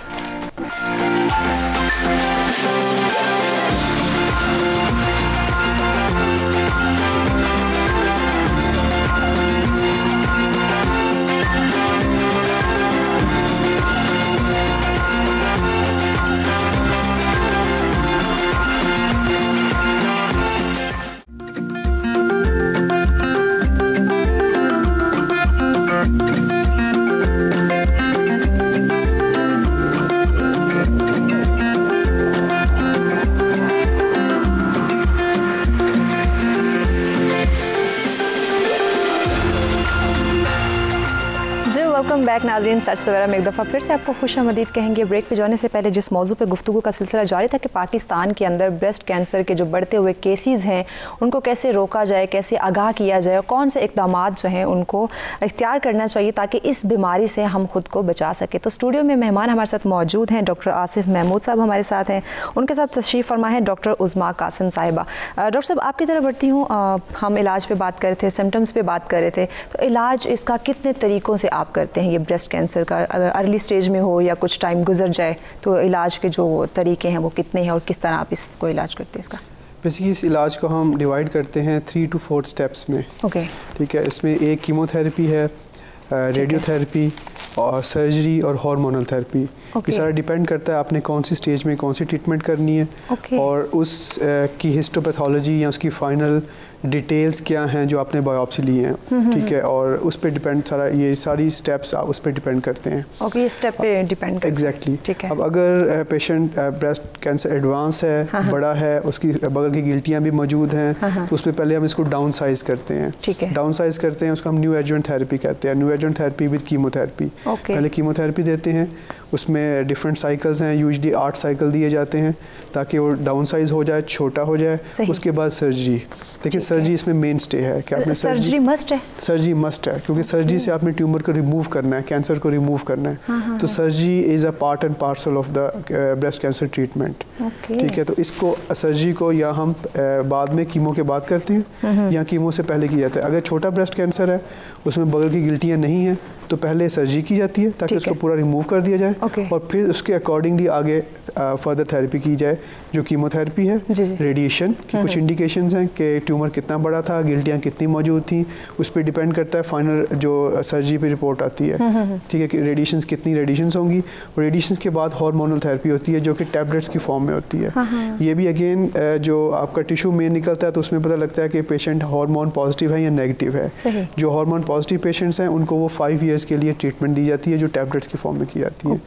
वेलकम बैक नाज़रीन। सच सवेरा में एक दफ़ा फिर से आपको खुशामदीद कहेंगे। ब्रेक पे जाने से पहले जिस मौजू पे गुफ्तगू का सिलसिला जारी था कि पाकिस्तान के अंदर ब्रेस्ट कैंसर के जो बढ़ते हुए केसेस हैं उनको कैसे रोका जाए, कैसे आगाह किया जाए, कौन से इक़दाम जो हैं उनको इख्तियार करना चाहिए ताकि इस बीमारी से हम खुद को बचा सकें। तो स्टूडियो में मेहमान हमारे साथ मौजूद हैं। डॉक्टर आसिफ महमूद साहब हमारे साथ हैं, उनके साथ तशरीफ़ फरमा है डॉक्टर उज़मा कासिम साहिबा। डॉक्टर साहब आपकी तरफ बढ़ती हूँ। हम इलाज पे बात कर रहे थे, सिम्टम्स पे बात कर रहे थे, तो इलाज इसका कितने तरीक़ों से आप करते हैं ये ब्रेस्ट कैंसर का? अगर अर्ली स्टेज में हो या कुछ टाइम गुजर जाए तो इलाज के जो तरीके हैं वो कितने हैं और किस तरह आप इसको इलाज करते हैं इसका? बेसिकली इस इलाज को हम डिवाइड करते हैं 3 to 4 स्टेप्स में। ओके, ठीक है। इसमें एक कीमोथेरेपी है, रेडियोथेरेपी और सर्जरी और हार्मोनल थेरेपी। ये सारा डिपेंड करता है आपने कौन सी स्टेज में कौन सी ट्रीटमेंट करनी है और उस की हिस्टोपैथोलॉजी या उसकी फाइनल डिटेल्स क्या हैं जो आपने बायोप्सी ली हैं। ठीक है, और उस पर डिपेंड सारा, ये सारी स्टेप्स उस पर डिपेंड करते हैं। ओके, ये स्टेप पे डिपेंड करता है। एग्जैक्टली। ठीक है। अब अगर पेशेंट ब्रेस्ट कैंसर एडवांस है, बड़ा है, उसकी बगल की गिल्टियाँ भी मौजूद हैं, तो उसमें पहले हम इसको डाउन साइज करते हैं। ठीक है। डाउन साइज करते हैं, उसको हम न्यू एडजुवेंट थेरेपी कहते हैं। New adjuvant therapy with chemotherapy. पहले कीमोथेरेपी देते हैं, उसमें डिफरेंट साइकिल्स हैं, यूजुअली 8 साइकिल दिए जाते हैं ताकि वो डाउन साइज हो जाए, छोटा हो जाए। उसके बाद सर्जरी। देखिए सर्जरी इसमें मेन स्टे है कि आपने सर्जरी मस्ट है। सर्जरी मस्ट है क्योंकि सर्जरी से आपने ट्यूमर को रिमूव करना है, कैंसर को रिमूव करना है। तो surgery is a part and parcel of the breast cancer treatment. ठीक है, तो इसको सर्जरी को या हम बाद में कीमो के बाद करते हैं या कीमो से पहले की जाता है। अगर छोटा ब्रेस्ट कैंसर है, उसमें बगल की गिल्टियाँ नहीं हैं, तो पहले सर्जरी की जाती है ताकि उसको पूरा रिमूव कर दिया जाए और फिर उसके अकॉर्डिंगली आगे फर्दर थेरेपी की जाए जो कीमोथेरेपी है। रेडिएशन की कुछ इंडिकेशंस हैं कि ट्यूमर कितना बड़ा था, गिल्टियाँ कितनी मौजूद थी, उस पर डिपेंड करता है फाइनल जो सर्जरी पे रिपोर्ट आती है। ठीक है, कि रेडिएशंस कितनी रेडिएशंस होंगी। और रेडिएशंस के बाद हार्मोनल थेरेपी होती है जो कि टैबलेट्स की फॉर्म में होती है। ये भी अगेन जो आपका टिश्यू में निकलता है तो उसमें पता लगता है कि पेशेंट हार्मोन पॉजिटिव है या नेगेटिव है। जो हार्मोन पॉजिटिव पेशेंट्स हैं उनको वो 5 ईयर्स के लिए ट्रीटमेंट दी जाती है जो टैबलेट्स की फॉर्म में की जाती है।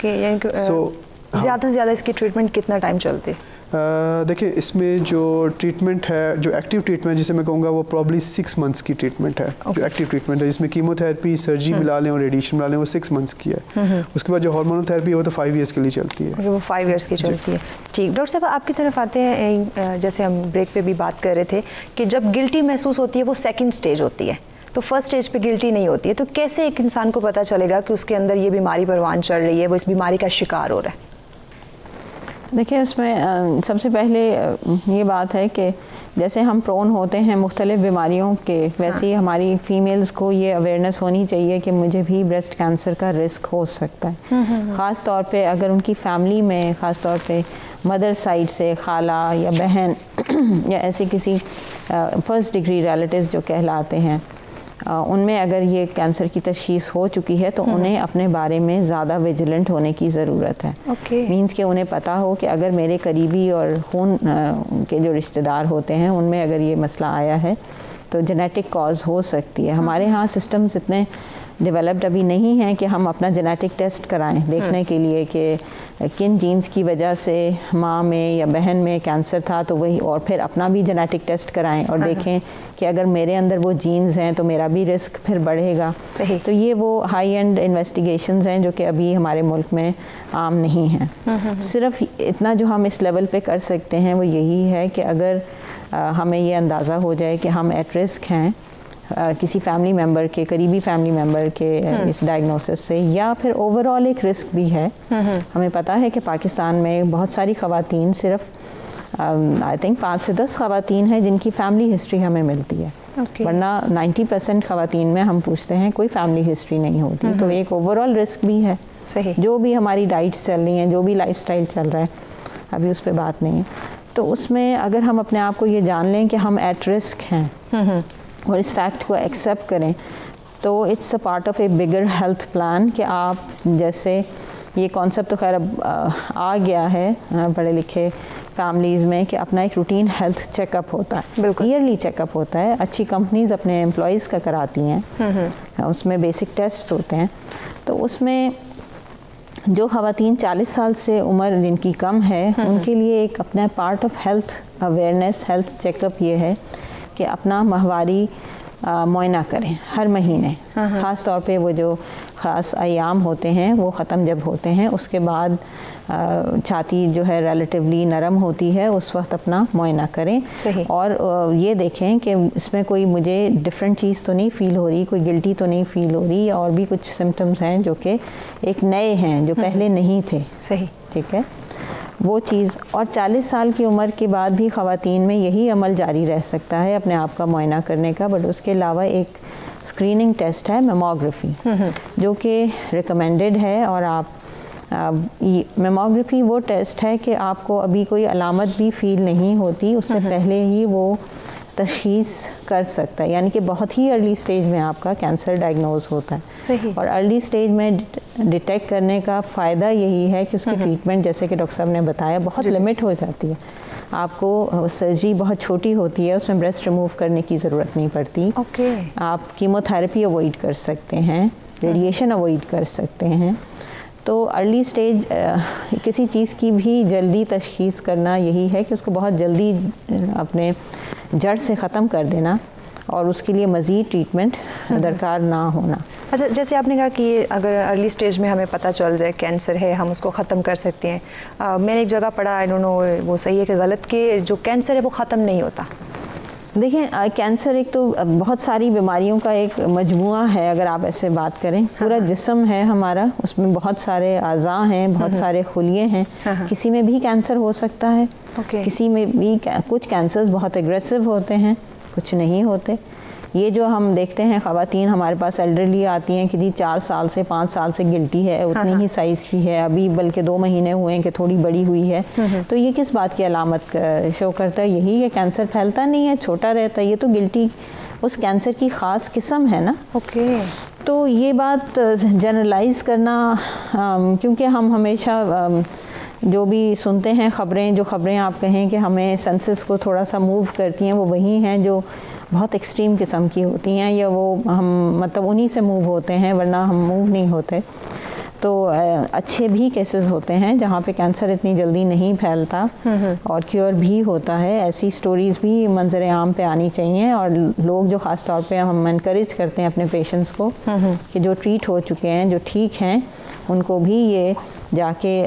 ज़्यादा से ज़्यादा इसकी ट्रीटमेंट कितना टाइम चलती है? देखिए इसमें जो ट्रीटमेंट है, जो एक्टिव ट्रीटमेंट जिसे मैं कहूँगा वो प्रॉब्ली 6 मंथ्स की ट्रीटमेंट है। जो एक्टिव ट्रीटमेंट है जिसमें कीमोथेरेपी, सर्जरी मिला लें और रेडिएशन मिला लें, वो 6 मंथ्स की है। उसके बाद जो हार्मोनल थेरेपी है वो तो 5 ईयर्स के लिए चलती है। वो 5 ईयर्स की चलती है। ठीक, डॉक्टर साहब आपकी तरफ आते हैं। जैसे हम ब्रेक पे भी बात कर रहे थे कि जब गिल्टी महसूस होती है वो सेकेंड स्टेज होती है, तो फर्स्ट स्टेज पे गिल्टी नहीं होती है, तो कैसे एक इंसान को पता चलेगा कि उसके अंदर ये बीमारी परवान चढ़ रही है, वो इस बीमारी का शिकार हो रहा है? देखिए उसमें सबसे पहले ये बात है कि जैसे हम प्रोन होते हैं मुख्तलिफ बीमारियों के, वैसे ही हमारी फीमेल्स को ये अवेयरनेस होनी चाहिए कि मुझे भी ब्रेस्ट कैंसर का रिस्क हो सकता है। ख़ास तौर पे अगर उनकी फैमिली में, ख़ास तौर पे मदर साइड से खाला या बहन या ऐसे किसी फर्स्ट डिग्री रिलेटिव्स जो कहलाते हैं, उनमें अगर ये कैंसर की तशख़ीस हो चुकी है तो उन्हें अपने बारे में ज़्यादा विजिलेंट होने की ज़रूरत है। मीन्स कि उन्हें पता हो कि अगर मेरे करीबी और खून के जो रिश्तेदार होते हैं उनमें अगर ये मसला आया है तो जेनेटिक कॉज हो सकती है। हमारे यहाँ सिस्टम्स इतने डेवलप्ड अभी नहीं हैं कि हम अपना जेनेटिक टेस्ट कराएं देखने के लिए कि किन जीन्स की वजह से माँ में या बहन में कैंसर था, तो वही, और फिर अपना भी जेनेटिक टेस्ट कराएं और देखें कि अगर मेरे अंदर वो जीन्स हैं तो मेरा भी रिस्क फिर बढ़ेगा। सही। तो ये वो हाई एंड इन्वेस्टिगेशंस हैं जो कि अभी हमारे मुल्क में आम नहीं हैं। सिर्फ इतना जो हम इस लेवल पे कर सकते हैं वो यही है कि अगर हमें ये अंदाज़ा हो जाए कि हम एट रिस्क हैं किसी फैमिली मेम्बर के, करीबी फैमिली मेम्बर के इस डायग्नोसिस से, या फिर ओवरऑल एक रिस्क भी है। हमें पता है कि पाकिस्तान में बहुत सारी ख़वातीन, सिर्फ आई थिंक 5 से 10 ख़वातीन हैं जिनकी फ़ैमिली हिस्ट्री हमें मिलती है। वरना 90% ख़वातीन में हम पूछते हैं कोई फैमिली हिस्ट्री नहीं होती। तो एक ओवरऑल रिस्क भी है। सही। जो भी हमारी डाइट्स चल रही हैं, जो भी लाइफस्टाइल चल रहा है, अभी उस पर बात नहीं है, तो उसमें अगर हम अपने आप को ये जान लें कि हम एट रिस्क हैं और इस फैक्ट को एक्सेप्ट करें, तो it's a part of A bigger health plan कि आप, जैसे ये कॉन्सेप्ट तो खैर अब आ गया है पढ़े लिखे फैमिलीज़ में कि अपना एक रूटीन हेल्थ चेकअप होता है, बिल्कुल ईयरली चेकअप होता है। अच्छी कंपनीज़ अपने एम्प्लॉयज़ का कराती हैं, उसमें बेसिक टेस्ट होते हैं। तो उसमें जो ख़वातीन 40 साल से उम्र जिनकी कम है उनके लिए एक अपना part of health awareness, health checkup ये है कि अपना माहवारी मुआयना करें हर महीने। ख़ास तौर पे वो जो ख़ास अयाम होते हैं वो ख़त्म जब होते हैं, उसके बाद छाती जो है रिलेटिवली नरम होती है, उस वक्त अपना मुआयना करें। सही। और ये देखें कि इसमें कोई मुझे डिफरेंट चीज़ तो नहीं फ़ील हो रही, कोई गिल्टी तो नहीं फ़ील हो रही, और भी कुछ सिम्टम्स हैं जो कि एक नए हैं जो पहले नहीं थे। सही। ठीक है, वो चीज़। और 40 साल की उम्र के बाद भी ख़वातीन में यही अमल जारी रह सकता है अपने आप का मुआयना करने का, बट उसके अलावा एक स्क्रीनिंग टेस्ट है मेमोग्राफी, जो कि रिकमेंडेड है। और आप मेमोग्राफी वो टेस्ट है कि आपको अभी कोई अलामत भी फ़ील नहीं होती, उससे पहले ही वो तशख़ीस कर सकता है, यानी कि बहुत ही अर्ली स्टेज में आपका कैंसर डायग्नोज होता है। सही। और अर्ली स्टेज में डिटेक्ट करने का फ़ायदा यही है कि उसकी ट्रीटमेंट, जैसे कि डॉक्टर साहब ने बताया, बहुत लिमिट हो जाती है। आपको सर्जरी बहुत छोटी होती है, उसमें ब्रेस्ट रिमूव करने की ज़रूरत नहीं पड़ती। ओके। आप कीमोथेरेपी अवॉइड कर सकते हैं, रेडिएशन अवॉइड कर सकते हैं। तो अर्ली स्टेज किसी चीज़ की भी जल्दी तशख़ीस करना यही है कि उसको बहुत जल्दी अपने जड़ से ख़त्म कर देना, और उसके लिए मज़ीद ट्रीटमेंट दरकार ना होना। अच्छा, जैसे आपने कहा कि अगर अर्ली स्टेज में हमें पता चल जाए कैंसर है, हम उसको ख़त्म कर सकते हैं। मैंने एक जगह पढ़ा, आई डोंट नो वो सही है कि गलत, कि जो कैंसर है वो ख़त्म नहीं होता। देखिए, कैंसर एक तो बहुत सारी बीमारियों का एक मजमुआ है, अगर आप ऐसे बात करें। पूरा जिस्म है हमारा, उसमें बहुत सारे अज़ा हैं, बहुत सारे खुलिये हैं। किसी में भी कैंसर हो सकता है। किसी में भी कुछ कैंसर्स बहुत एग्रेसिव होते हैं, कुछ नहीं होते। ये जो हम देखते हैं ख़वातीन हमारे पास एल्डरली आती हैं कि जी 4 साल से 5 साल से गिल्टी है, उतनी ही साइज़ की है, अभी बल्कि 2 महीने हुए हैं कि थोड़ी बड़ी हुई है, तो ये किस बात की अलामत शो करता है? यही कि कैंसर फैलता नहीं है, छोटा रहता है। ये तो गिल्टी उस कैंसर की ख़ास किस्म है ना। ओके। तो ये बात जनरलाइज़ करना, क्योंकि हम हमेशा जो भी सुनते हैं ख़बरें, जो ख़बरें आप कहें कि हमें सेंसस को थोड़ा सा मूव करती हैं, वो वही हैं जो बहुत एक्सट्रीम किस्म की होती हैं, या वो हम मतलब उन्हीं से मूव होते हैं, वरना हम मूव नहीं होते। तो अच्छे भी केसेस होते हैं जहाँ पे कैंसर इतनी जल्दी नहीं फैलता और क्योर भी होता है। ऐसी स्टोरीज़ भी मंजर आम पे आनी चाहिए, और लोग जो ख़ास तौर पे हम इनकरेज करते हैं अपने पेशेंट्स को कि जो ट्रीट हो चुके हैं, जो ठीक हैं, उनको भी ये जाके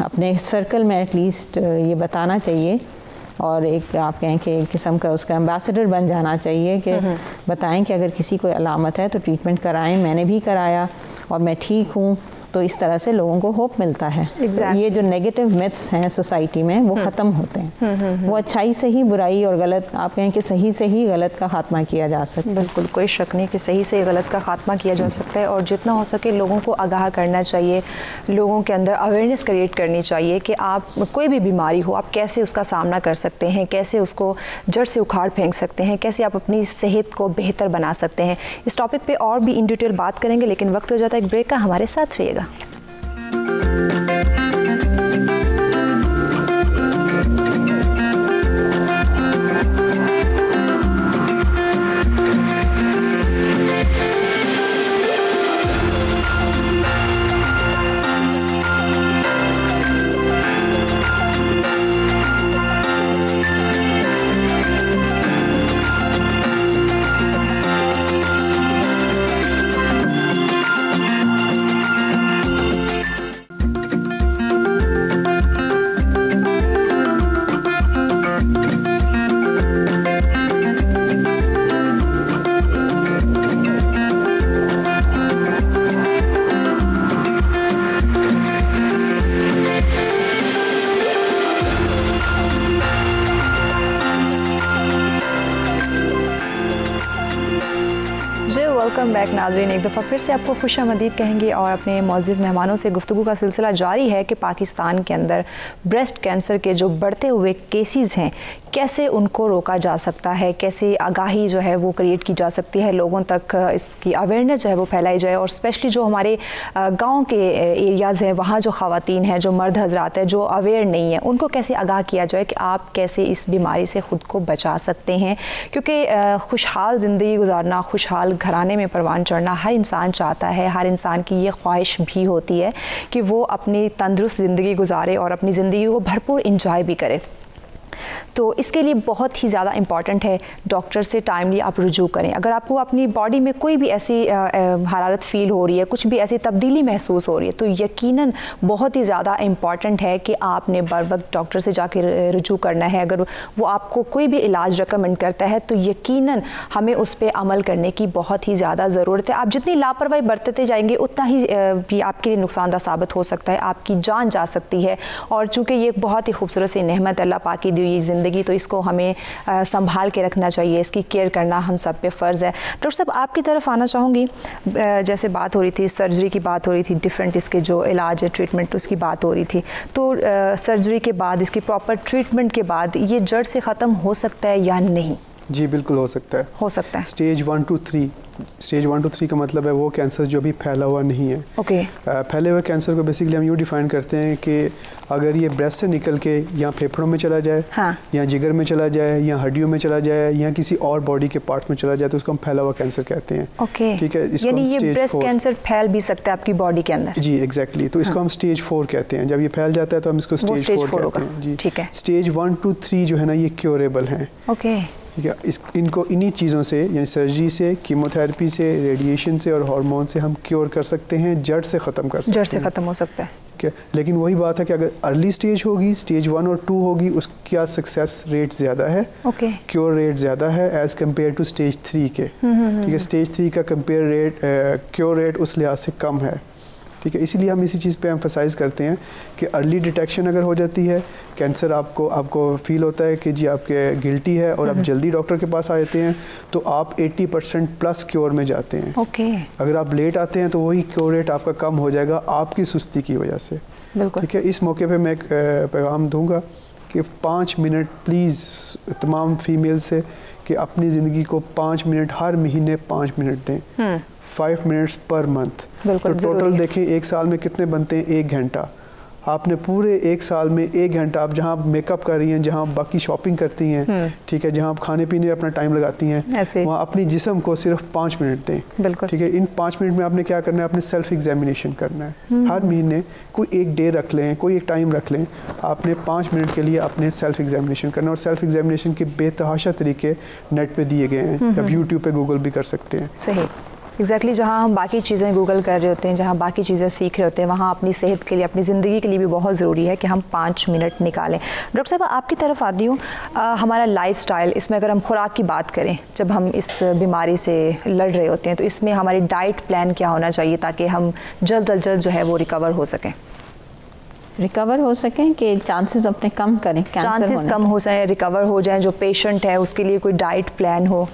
अपने सर्कल में एटलीस्ट ये बताना चाहिए, और एक आप कहें कि एक किस्म का उसका एम्बेसडर बन जाना चाहिए कि बताएं कि अगर किसी को अलामत है तो ट्रीटमेंट कराएं, मैंने भी कराया और मैं ठीक हूँ। तो इस तरह से लोगों को होप मिलता है। तो ये जो नेगेटिव मिथ्स हैं सोसाइटी में वो ख़त्म होते हैं। वो अच्छाई से ही बुराई और गलत, आप कहें कि सही से ही गलत का खात्मा किया जा सकता है। बिल्कुल, कोई शक नहीं कि सही से गलत का खात्मा किया जा सकता है, और जितना हो सके लोगों को आगाह करना चाहिए, लोगों के अंदर अवेयरनेस क्रिएट करनी चाहिए कि आप कोई भी बीमारी हो, आप कैसे उसका सामना कर सकते हैं, कैसे उसको जड़ से उखाड़ फेंक सकते हैं, कैसे आप अपनी सेहत को बेहतर बना सकते हैं। इस टॉपिक पे और भी इन डिटेल बात करेंगे, लेकिन वक्त हो जाता है एक ब्रेक का। हमारे साथ रहिएगा। वेलकम बैक नाज़रीन, एक दफ़ा फिर से आपको खुशामदीद कहेंगे और अपने मौजूद मेहमानों से गुफ्तगू का सिलसिला जारी है कि पाकिस्तान के अंदर ब्रेस्ट कैंसर के जो बढ़ते हुए केसेस हैं, कैसे उनको रोका जा सकता है, कैसे आगाही जो है वो क्रिएट की जा सकती है, लोगों तक इसकी अवेयरनेस जो है वो फैलाई जाए, और स्पेशली जो हमारे गाँव के एरियाज़ हैं, वहाँ जो ख़वातीन हैं, जो मर्द हजरात हैं जो अवेयर नहीं हैं, उनको कैसे आगाह किया जाए कि आप कैसे इस बीमारी से ख़ुद को बचा सकते हैं। क्योंकि खुशहाल ज़िंदगी गुजारना, खुशहाल घराने में परवान चढ़ना हर इंसान चाहता है, हर इंसान की ये ख्वाहिश भी होती है कि वो अपनी तंदुरुस्त ज़िंदगी गुजारे और अपनी ज़िंदगी को भरपूर इंजॉय भी करे। तो इसके लिए बहुत ही ज़्यादा इम्पॉर्टेंट है डॉक्टर से टाइमली आप रुजू करें। अगर आपको अपनी बॉडी में कोई भी ऐसी हरारत फील हो रही है, कुछ भी ऐसी तब्दीली महसूस हो रही है, तो यकीनन बहुत ही ज़्यादा इम्पॉर्टेंट है कि आपने बर वक्त डॉक्टर से जाकर रुजू करना है। अगर वो आपको कोई भी इलाज रिकमेंड करता है तो यकीनन हमें उस पर अमल करने की बहुत ही ज़्यादा ज़रूरत है। आप जितनी लापरवाही बरतते जाएंगे उतना ही भी आपके लिए नुकसानदा साबित हो सकता है, आपकी जान जा सकती है। और चूँकि ये एक बहुत ही खूबसूरत सी नेमत अल्लाह पाक की दी हुई ज़िंदगी, तो इसको हमें संभाल के रखना चाहिए, इसकी केयर करना हम सब पे फ़र्ज़ है। डॉक्टर साहब आपकी तरफ आना चाहूँगी, जैसे बात हो रही थी सर्जरी की, बात हो रही थी डिफरेंट इसके जो इलाज है ट्रीटमेंट उसकी बात हो रही थी, तो सर्जरी के बाद इसकी प्रॉपर ट्रीटमेंट के बाद ये जड़ से ख़त्म हो सकता है या नहीं? जी बिल्कुल हो सकता है, हो सकता है। स्टेज 1 to 3, स्टेज 1 to 3 का मतलब है वो कैंसर जो भी फैला हुआ नहीं है। ओके। फैले हुए कैंसर को बेसिकली हम यूँ डिफ़ाइन करते हैं कि अगर ये ब्रेस्ट से निकल के या फेफड़ों में चला जाए, हाँ, या जिगर में चला जाए, या हड्डियों में चला जाए, या किसी और बॉडी के पार्ट में चला जाए, तो उसको हम फैला हुआ कैंसर कहते हैं। ओके, ठीक है। यानी ये ब्रेस्ट कैंसर फैल भी सकता है आपकी बॉडी के अंदर? जी एग्जैक्टली। तो इसको हम स्टेज 4 कहते हैं। जब ये फैल जाता है तो हम इसको स्टेज 4 कहते हैं। जी ठीक है। स्टेज 1 to 3 जो है ना ये क्योरेबल हैं। ओके। ठीक है। इनको इन्हीं चीज़ों से, यानी सर्जरी से, कीमोथेरेपी से, रेडिएशन से और हार्मोन से हम क्योर कर सकते हैं, जड़ से ख़त्म कर सकते हैं। जड़ से ख़त्म हो सकता है। ठीक है। लेकिन वही बात है कि अगर अर्ली स्टेज होगी, स्टेज 1 और 2 होगी, उसका सक्सेस रेट ज़्यादा है, ओके, क्योर रेट ज़्यादा है एज़ कम्पेयर टू स्टेज 3 के। ठीक है। स्टेज 3 का क्योर रेट उस लिहाज से कम है। ठीक है। इसीलिए हम इसी चीज़ पे एम्फसाइज़ करते हैं कि अर्ली डिटेक्शन अगर हो जाती है, कैंसर आपको फील होता है कि जी आपके गिल्टी है और आप जल्दी डॉक्टर के पास आ जाते हैं, तो आप 80% प्लस क्योर में जाते हैं। ओके। अगर आप लेट आते हैं तो वही क्योर रेट आपका कम हो जाएगा आपकी सुस्ती की वजह से। बिल्कुल। ठीक है। इस मौके पे मैं एक पैगाम दूंगा कि 5 मिनट प्लीज़ तमाम फीमेल से कि अपनी ज़िंदगी को 5 मिनट हर महीने 5 मिनट दें, 5 मिनट्स पर मंथ। तो टोटल देखें 1 साल में कितने बनते हैं? 1 घंटा। आपने पूरे 1 साल में 1 घंटा, आप जहाँ मेकअप कर रही हैं, जहाँ बाकी शॉपिंग करती हैं, ठीक है, जहाँ आप खाने पीने अपना टाइम लगाती हैं, वहाँ अपनी जिस्म को सिर्फ 5 मिनट दें। बिल्कुल। ठीक है। इन 5 मिनट में आपने क्या करना है? अपने सेल्फ एग्जामिनेशन करना है। हर महीने कोई एक डे रख लें, कोई एक टाइम रख लें, आपने 5 मिनट के लिए अपने सेल्फ एग्जामिनेशन करना। और सेल्फ एग्जामिनेशन के बेतहाशा तरीके नेट पे दिए गए हैं, आप यूट्यूब पे गूगल भी कर सकते हैं। सही। एग्जैक्टली जहाँ हम बाकी चीज़ें गूगल कर रहे होते हैं, जहाँ बाकी चीज़ें सीख रहे होते हैं, वहाँ अपनी सेहत के लिए, अपनी ज़िंदगी के लिए भी बहुत ज़रूरी है कि हम 5 मिनट निकालें। डॉक्टर साहब आपकी तरफ आती हूँ, हमारा लाइफस्टाइल, इसमें अगर हम खुराक की बात करें, जब हम इस बीमारी से लड़ रहे होते हैं तो इसमें हमारी डाइट प्लान क्या होना चाहिए ताकि हम जल्द अज जल्द जो है वो रिकवर हो सकें? रिकवर हो सकें कि चांसेस अपने कम करें, चांसेस कम हो जाए, रिकवर हो जाए, जो पेशेंट है उसके लिए कोई डाइट प्लान हो?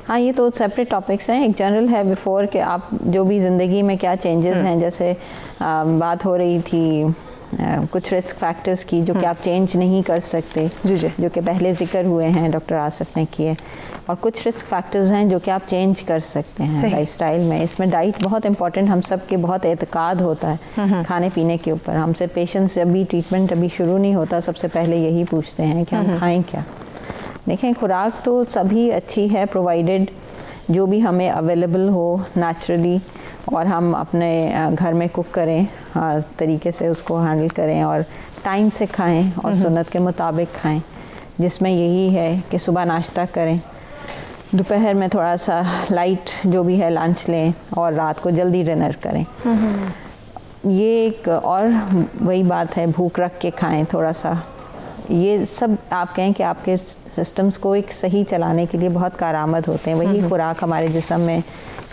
हाँ, ये तो सेपरेट टॉपिक्स हैं। एक जनरल है बिफोर कि आप जो भी ज़िंदगी में क्या चेंजेस हैं, जैसे बात हो रही थी कुछ रिस्क फैक्टर्स की जो कि आप चेंज नहीं कर सकते, जो कि पहले ज़िक्र हुए हैं, डॉक्टर आसिफ ने किए, और कुछ रिस्क फैक्टर्स हैं जो कि आप चेंज कर सकते हैं लाइफस्टाइल में। इसमें डाइट बहुत इंपॉर्टेंट, हम सब के बहुत एतकाद होता है खाने पीने के ऊपर। हमसे पेशेंट्स जब भी ट्रीटमेंट अभी शुरू नहीं होता सबसे पहले यही पूछते हैं कि हम खाएँ क्या। देखें, खुराक तो सभी अच्छी है, प्रोवाइडेड जो भी हमें अवेलेबल हो नेचुरली, और हम अपने घर में कुक करें, तरीके से उसको हैंडल करें और टाइम से खाएं और सुन्नत के मुताबिक खाएं, जिसमें यही है कि सुबह नाश्ता करें, दोपहर में थोड़ा सा लाइट जो भी है लंच लें, और रात को जल्दी डिनर करें। ये एक और वही बात है, भूख रख के खाएं थोड़ा सा। ये सब आप कहें कि आपके सिस्टम्स को एक सही चलाने के लिए बहुत कारआमद होते हैं। वही खुराक हमारे जिस्म में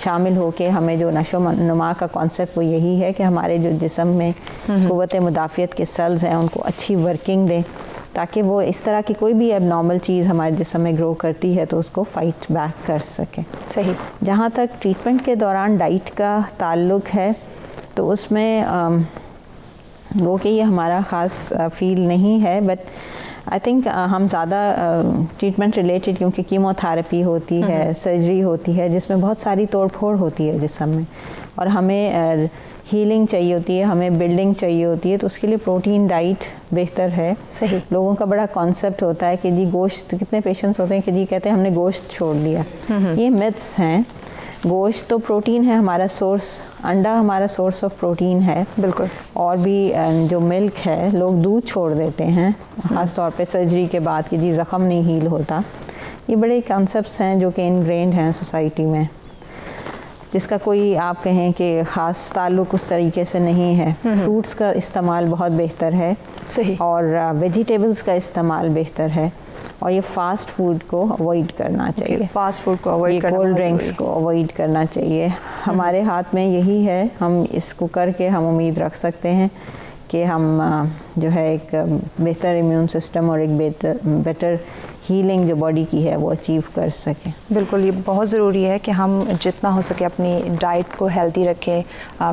शामिल हो के हमें जो नशो नुमा का कॉन्सेप्ट वो यही है कि हमारे जो जिस्म में क़ुव्वत मुदाफ़ियत के सेल्स हैं उनको अच्छी वर्किंग दें, ताकि वो इस तरह की कोई भी एबनॉर्मल चीज़ हमारे जिस्म में ग्रो करती है तो उसको फ़ाइट बैक कर सकें। सही। जहाँ तक ट्रीटमेंट के दौरान डाइट का ताल्लुक़ है तो उसमें वो कि ये हमारा ख़ास फील नहीं है, बट आई थिंक हम ज़्यादा ट्रीटमेंट रिलेटेड, क्योंकि कीमोथेरेपी होती है, सर्जरी होती है, जिसमें बहुत सारी तोड़ फोड़ होती है जिस्म में, और हमें हीलिंग चाहिए होती है, हमें बिल्डिंग चाहिए होती है, तो उसके लिए प्रोटीन डाइट बेहतर है। सही। लोगों का बड़ा कॉन्सेप्ट होता है कि जी गोश्त, कितने पेशेंट्स होते हैं कि जी कहते हैं हमने गोश्त छोड़ दिया। ये मिथ्स हैं। गोश्त तो प्रोटीन है हमारा सोर्स, अंडा हमारा सोर्स ऑफ प्रोटीन है बिल्कुल। और भी जो मिल्क है, लोग दूध छोड़ देते हैं ख़ास तौर पे सर्जरी के बाद कि जी ज़ख़म नहीं हील होता। ये बड़े कॉन्सेप्ट्स हैं जो कि इनग्रेन्ड हैं सोसाइटी में, जिसका कोई आप कहें कि ख़ास ताल्लुक़ उस तरीके से नहीं है। फ्रूट्स का इस्तेमाल बहुत बेहतर है, सही, और वेजिटेबल्स का इस्तेमाल बेहतर है, और ये फ़ास्ट फूड को अवॉइड करना चाहिए। फास्ट फूड को अवॉइड करना, कोल्ड ड्रिंक्स को अवॉइड करना चाहिए। हमारे हाथ में यही है, हम इसको करके हम उम्मीद रख सकते हैं कि हम जो है एक बेहतर इम्यून सिस्टम और एक बेटर हीलिंग जो बॉडी की है वो अचीव कर सकें। बिल्कुल, ये बहुत ज़रूरी है कि हम जितना हो सके अपनी डाइट को हेल्दी रखें,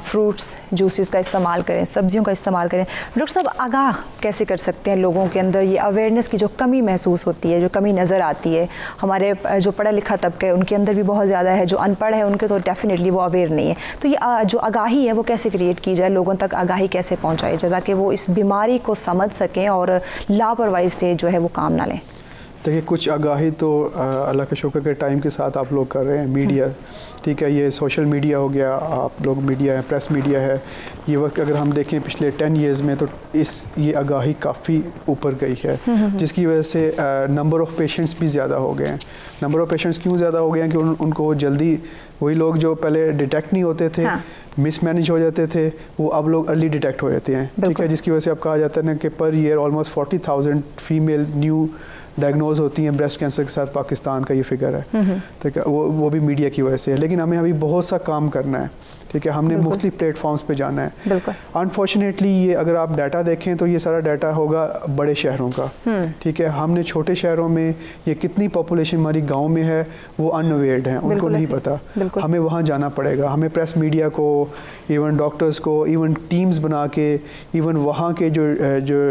फ्रूट्स जूसेस का इस्तेमाल करें, सब्जियों का इस्तेमाल करें। डॉक्टर साहब, आगाह कैसे कर सकते हैं लोगों के अंदर ये अवेयरनेस की जो कमी महसूस होती है, जो कमी नज़र आती है? हमारे जो पढ़ा लिखा तबका है उनके अंदर भी बहुत ज़्यादा है, जो अनपढ़ है उनके तो डेफिनेटली वो अवेयर नहीं है। तो ये जो आगाही है वो कैसे क्रिएट की जाए, लोगों तक आगाही कैसे पहुँचाई जाए ताकि वो इस बीमारी को समझ सकें और लापरवाही से जो है वो काम ना लें? देखिए, कुछ आगाही तो अल्लाह के शुक्र के टाइम के साथ आप लोग कर रहे हैं। मीडिया, ठीक है, ये सोशल मीडिया हो गया, आप लोग मीडिया है, प्रेस मीडिया है, ये वक्त अगर हम देखें पिछले 10 ईयर्स में तो ये आगाही काफ़ी ऊपर गई है, जिसकी वजह से नंबर ऑफ़ पेशेंट्स भी ज़्यादा हो गए हैं। नंबर ऑफ़ पेशेंट्स क्यों ज़्यादा हो गए हैं कि उनको जल्दी, वही लोग जो पहले डिटेक्ट नहीं होते थे, मिसमैनेज हो जाते थे, वो अब लोग अर्ली डिटेक्ट हो जाते हैं, ठीक है, जिसकी वजह से अब कहा जाता है ना कि per year almost 40,000 female new diagnose होती हैं ब्रेस्ट कैंसर के साथ। पाकिस्तान का ये फिगर है, ठीक है, वो भी मीडिया की वजह से है। लेकिन हमें अभी बहुत सा काम करना है, ठीक है, हमने मुख्तलिफ प्लेटफॉर्म्स पे जाना है। अनफॉर्चुनेटली ये अगर आप डाटा देखें तो ये सारा डाटा होगा बड़े शहरों का, ठीक है। हमने छोटे शहरों में, ये कितनी पॉपुलेशन हमारी गांव में है वो अनअवेयर्ड हैं, उनको नहीं पता। हमें वहाँ जाना पड़ेगा, हमें प्रेस मीडिया को, इवन डॉक्टर्स को, इवन टीम्स बना के, इवन वहाँ के जो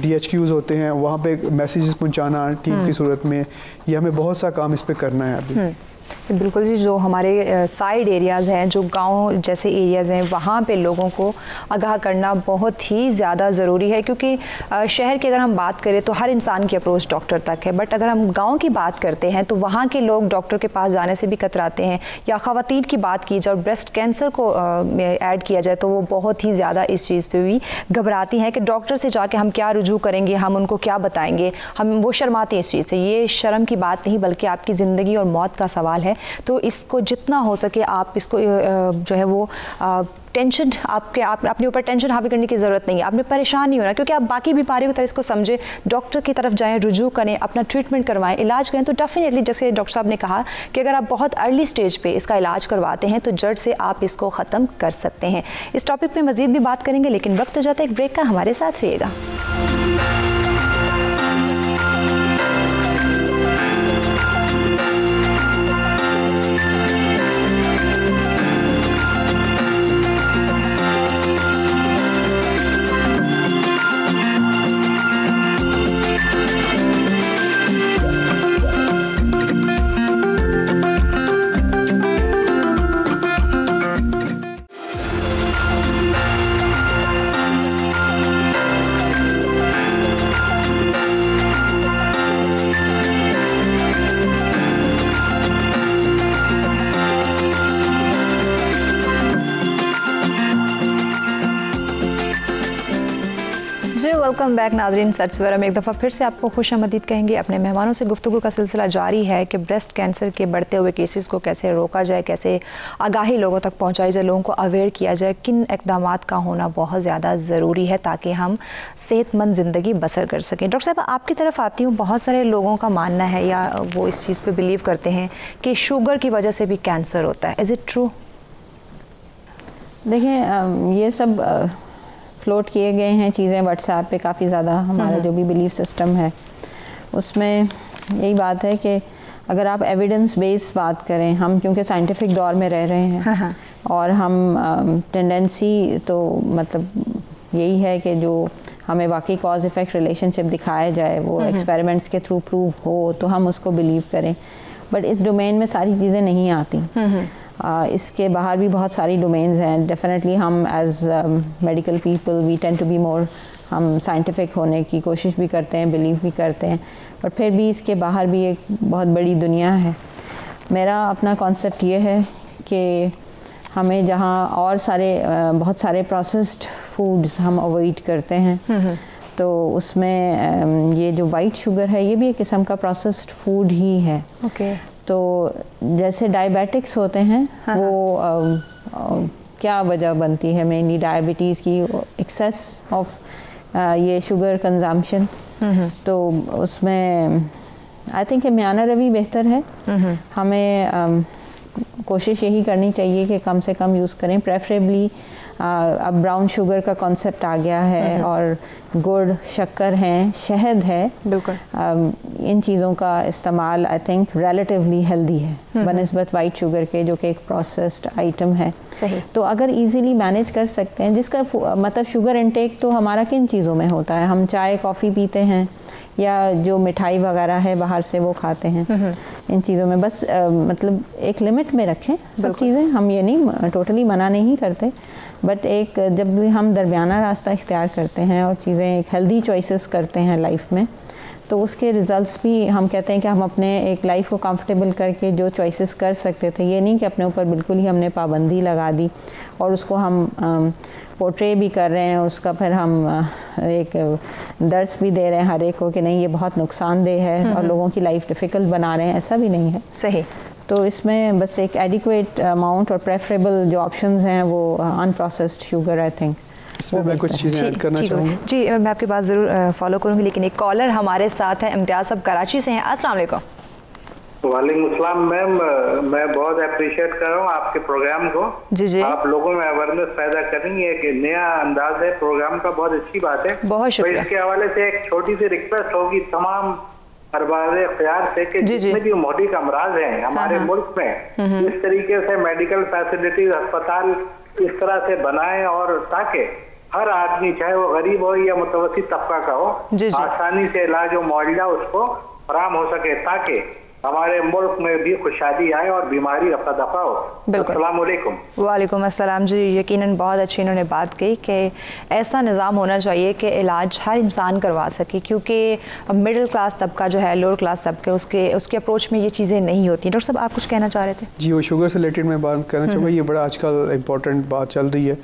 DHQs होते हैं वहाँ पे मैसेजेस पहुँचाना टीम की सूरत में, ये हमें बहुत सा काम इस पर करना है अभी। बिल्कुल जी, जो हमारे साइड एरियाज़ हैं, जो गांव जैसे एरियाज़ हैं, वहाँ पे लोगों को आगाह करना बहुत ही ज़्यादा ज़रूरी है, क्योंकि शहर की अगर हम बात करें तो हर इंसान की अप्रोच डॉक्टर तक है, बट अगर हम गांव की बात करते हैं तो वहाँ के लोग डॉक्टर के पास जाने से भी कतराते हैं। या ख़वातीन की बात की जाए और ब्रेस्ट कैंसर को ऐड किया जाए तो वो बहुत ही ज़्यादा इस चीज़ पर भी घबराती हैं कि डॉक्टर से जाके हम क्या रुजू करेंगे, हम उनको क्या बताएँगे, वो शर्माते हैं इस चीज़ से। ये शर्म की बात नहीं बल्कि आपकी ज़िंदगी और मौत का सवाल है। तो इसको जितना हो सके आप इसको जो है वो टेंशन अपने ऊपर टेंशन हावी करने की ज़रूरत नहीं है। आपने परेशान नहीं होना, क्योंकि आप बाकी बीमारियों की तरह इसको समझें, डॉक्टर की तरफ जाएं, रुजू करें, अपना ट्रीटमेंट करवाएं, इलाज करें। तो डेफिनेटली जैसे डॉक्टर साहब ने कहा कि अगर आप बहुत अर्ली स्टेज पे इसका इलाज करवाते हैं तो जड़ से आप इसको ख़त्म कर सकते हैं। इस टॉपिक पे मज़ीद भी बात करेंगे, लेकिन वक्त हो जाता है एक ब्रेक का। हमारे साथ रहिएगा। वेलकम बैक नाजरीन। सचवर हम एक दफ़ा फिर से आपको खुश आमदीद कहेंगे। अपने मेहमानों से गुफ्तगू का सिलसिला जारी है कि ब्रेस्ट कैंसर के बढ़ते हुए केसेस को कैसे रोका जाए, कैसे आगाही लोगों तक पहुंचाई जाए, लोगों को अवेयर किया जाए, किन इक़दामात का होना बहुत ज़्यादा ज़रूरी है ताकि हम सेहतमंद ज़िंदगी बसर कर सकें। डॉक्टर साहब, आपकी तरफ आती हूँ, बहुत सारे लोगों का मानना है या वो इस चीज़ पर बिलीव करते हैं कि शुगर की वजह से भी कैंसर होता है। Is it true? देखें, ये सब फ्लोट किए गए हैं चीज़ें व्हाट्सएप पे काफ़ी ज़्यादा। हमारा जो भी बिलीफ सिस्टम है उसमें यही बात है कि अगर आप एविडेंस बेस्ड बात करें, हम क्योंकि साइंटिफिक दौर में रह रहे हैं और हम टेंडेंसी तो मतलब यही है कि जो हमें वाकई कॉज इफ़ेक्ट रिलेशनशिप दिखाया जाए वो एक्सपेरिमेंट्स के थ्रू प्रूव हो तो हम उसको बिलीव करें। बट इस डोमेन में सारी चीज़ें नहीं आती। इसके बाहर भी बहुत सारी डोमेन्स हैं। डेफिनेटली हम as medical people we tend to be more, हम साइंटिफिक होने की कोशिश भी करते हैं, बिलीव भी करते हैं, बट फिर भी इसके बाहर भी एक बहुत बड़ी दुनिया है। मेरा अपना कॉन्सेप्ट ये है कि हमें जहाँ और बहुत सारे प्रोसेस्ड फूड्स हम अवॉइड करते हैं, तो उसमें ये जो वाइट शुगर है ये भी एक किस्म का प्रोसेस्ड फूड ही है। तो जैसे डायबिटिक्स होते हैं वो क्या वजह बनती है मेनली डायबिटीज़ की, एक्सेस ऑफ ये शुगर कंजम्पशन। तो उसमें आई थिंक म्याना रवि बेहतर है। हमें कोशिश यही करनी चाहिए कि कम से कम यूज़ करें, प्रेफरेबली अब ब्राउन शुगर का कॉन्सेप्ट आ गया है और गुड़, शक्कर हैं, शहद है, बिल्कुल इन चीज़ों का इस्तेमाल आई थिंक रिलेटिवली हेल्दी है बनिस्बत वाइट शुगर के, जो कि एक प्रोसेस्ड आइटम है। सही। तो अगर इजीली मैनेज कर सकते हैं, जिसका मतलब शुगर इनटेक तो हमारा किन चीज़ों में होता है, हम चाय कॉफ़ी पीते हैं या जो मिठाई वगैरह है बाहर से वो खाते हैं, इन चीज़ों में बस मतलब एक लिमिट में रखें सब चीज़ें। हम ये नहीं टोटली मना नहीं करते, बट एक जब भी हम दरमियाना रास्ता इख्तियार करते हैं और चीज़ें एक हेल्दी चॉइसेस करते हैं लाइफ में, तो उसके रिज़ल्ट्स भी हम कहते हैं कि हम अपने एक लाइफ को कंफर्टेबल करके जो चॉइसेस कर सकते थे, ये नहीं कि अपने ऊपर बिल्कुल ही हमने पाबंदी लगा दी और उसको हम पोर्ट्रे भी कर रहे हैं, उसका फिर हम एक दर्स भी दे रहे हैं हर एक को कि नहीं ये बहुत नुकसानदेह है और लोगों की लाइफ डिफ़िकल्ट बना रहे हैं, ऐसा भी नहीं है। सही। तो इसमें बस एक एडिक्वेट अमाउंट और प्रेफरेबल जो ऑप्शंस हैं वो अनप्रोसेस्ड शुगर आई थिंक। इसमें मैं कुछ चीज़ें ऐड करना चाहूँगी। जी, मैं आपकी बात ज़रूर फॉलो करूँगी, लेकिन एक कॉलर हमारे साथ है, इम्तियाज़ साहब कराची से हैं। अस्सलाम वालेकुम। वालेकुम अस्सलाम मैम, मैं बहुत अप्रिशिएट कर रहा हूँ आपके प्रोग्राम को। जी। आप लोगों में अवेयरनेस पैदा करेंगे, एक नया अंदाज है प्रोग्राम का, बहुत अच्छी बात है, बहुत शुक्रिया। तो इसके हवाले से एक छोटी सी रिक्वेस्ट होगी तमाम अरबाज़े इख्तियार से कि जितने भी मौलिक अमराज हैं हमारे मुल्क में, इस तरीके से मेडिकल फैसिलिटीज, अस्पताल इस तरह से बनाएं और ताकि हर आदमी चाहे वो गरीब हो या मुतवस्सित तबका का हो, आसानी से इलाज और मुआवजा उसको फराहम हो सके, ताकि हमारे मुल्क में भी खुशहाली आए और बीमारी रफा दफा हो। अस्सलाम वालेकुम। वालेकुम अस्सलाम। जी, यकीनन बहुत अच्छी इन्होंने बात कही कि ऐसा निज़ाम होना चाहिए कि इलाज हर इंसान करवा सके, क्योंकि मिडिल क्लास तबका जो है, लोअर क्लास तबके, उसके अप्रोच में ये चीज़ें नहीं होती। डॉक्टर साहब आप कुछ कहना चाह रहे थे? जी, वो शुगर से रिलेटेड मैं बात करना चाहूँगा। ये बड़ा आजकल इम्पोर्टेंट बात चल रही है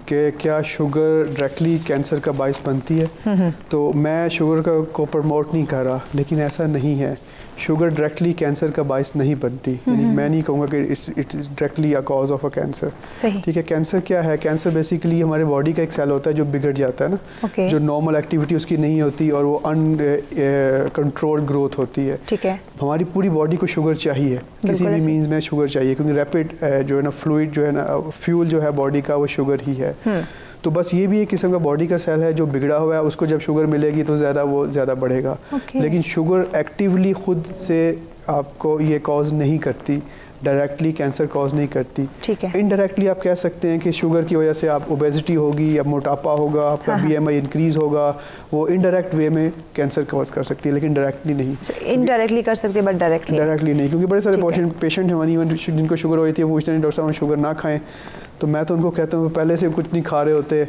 कि क्या शुगर डायरेक्टली कैंसर का बाइस बनती है। तो मैं शुगर को प्रमोट नहीं कर रहा, लेकिन ऐसा नहीं है। शुगर डायरेक्टली कैंसर का बाइस नहीं बनती, यानी मैं नहीं कहूँगा कि it is directly a cause of a cancer. ठीक है। कैंसर क्या है? कैंसर बेसिकली हमारे बॉडी का एक सेल होता है जो बिगड़ जाता है ना, जो नॉर्मल एक्टिविटी उसकी नहीं होती और वो अनकंट्रोल्ड ग्रोथ होती है। ठीक है। हमारी पूरी बॉडी को शुगर चाहिए, किसी भी मीन्स में शुगर चाहिए, क्योंकि रैपिड जो है ना फ्लूइड जो है ना फ्यूल जो है बॉडी का वो शुगर ही है। तो बस ये भी एक किस्म का बॉडी का सेल है जो बिगड़ा हुआ है, उसको जब शुगर मिलेगी तो वो ज़्यादा बढ़ेगा। लेकिन शुगर एक्टिवली खुद से आपको ये कॉज नहीं करती, डायरेक्टली कैंसर कॉज नहीं करती। ठीक है। इनडायरेक्टली आप कह सकते हैं कि शुगर की वजह से आप ओबेसिटी होगी या मोटापा होगा, आपका BMI इंक्रीज होगा, वो इनडायरेक्ट वे में कैंसर कॉज कर सकती है, लेकिन डायरेक्टली नहीं। इनडायरेक्टली कर सकते हैं बट डायरेक्टली नहीं, क्योंकि बड़े सारे पेशेंट हमारी जिनको शुगर हुई थी वो पूछते हैं डॉक्टर साहब शुगर ना खाएं, तो मैं तो उनको कहता हूँ पहले से कुछ नहीं खा रहे होते,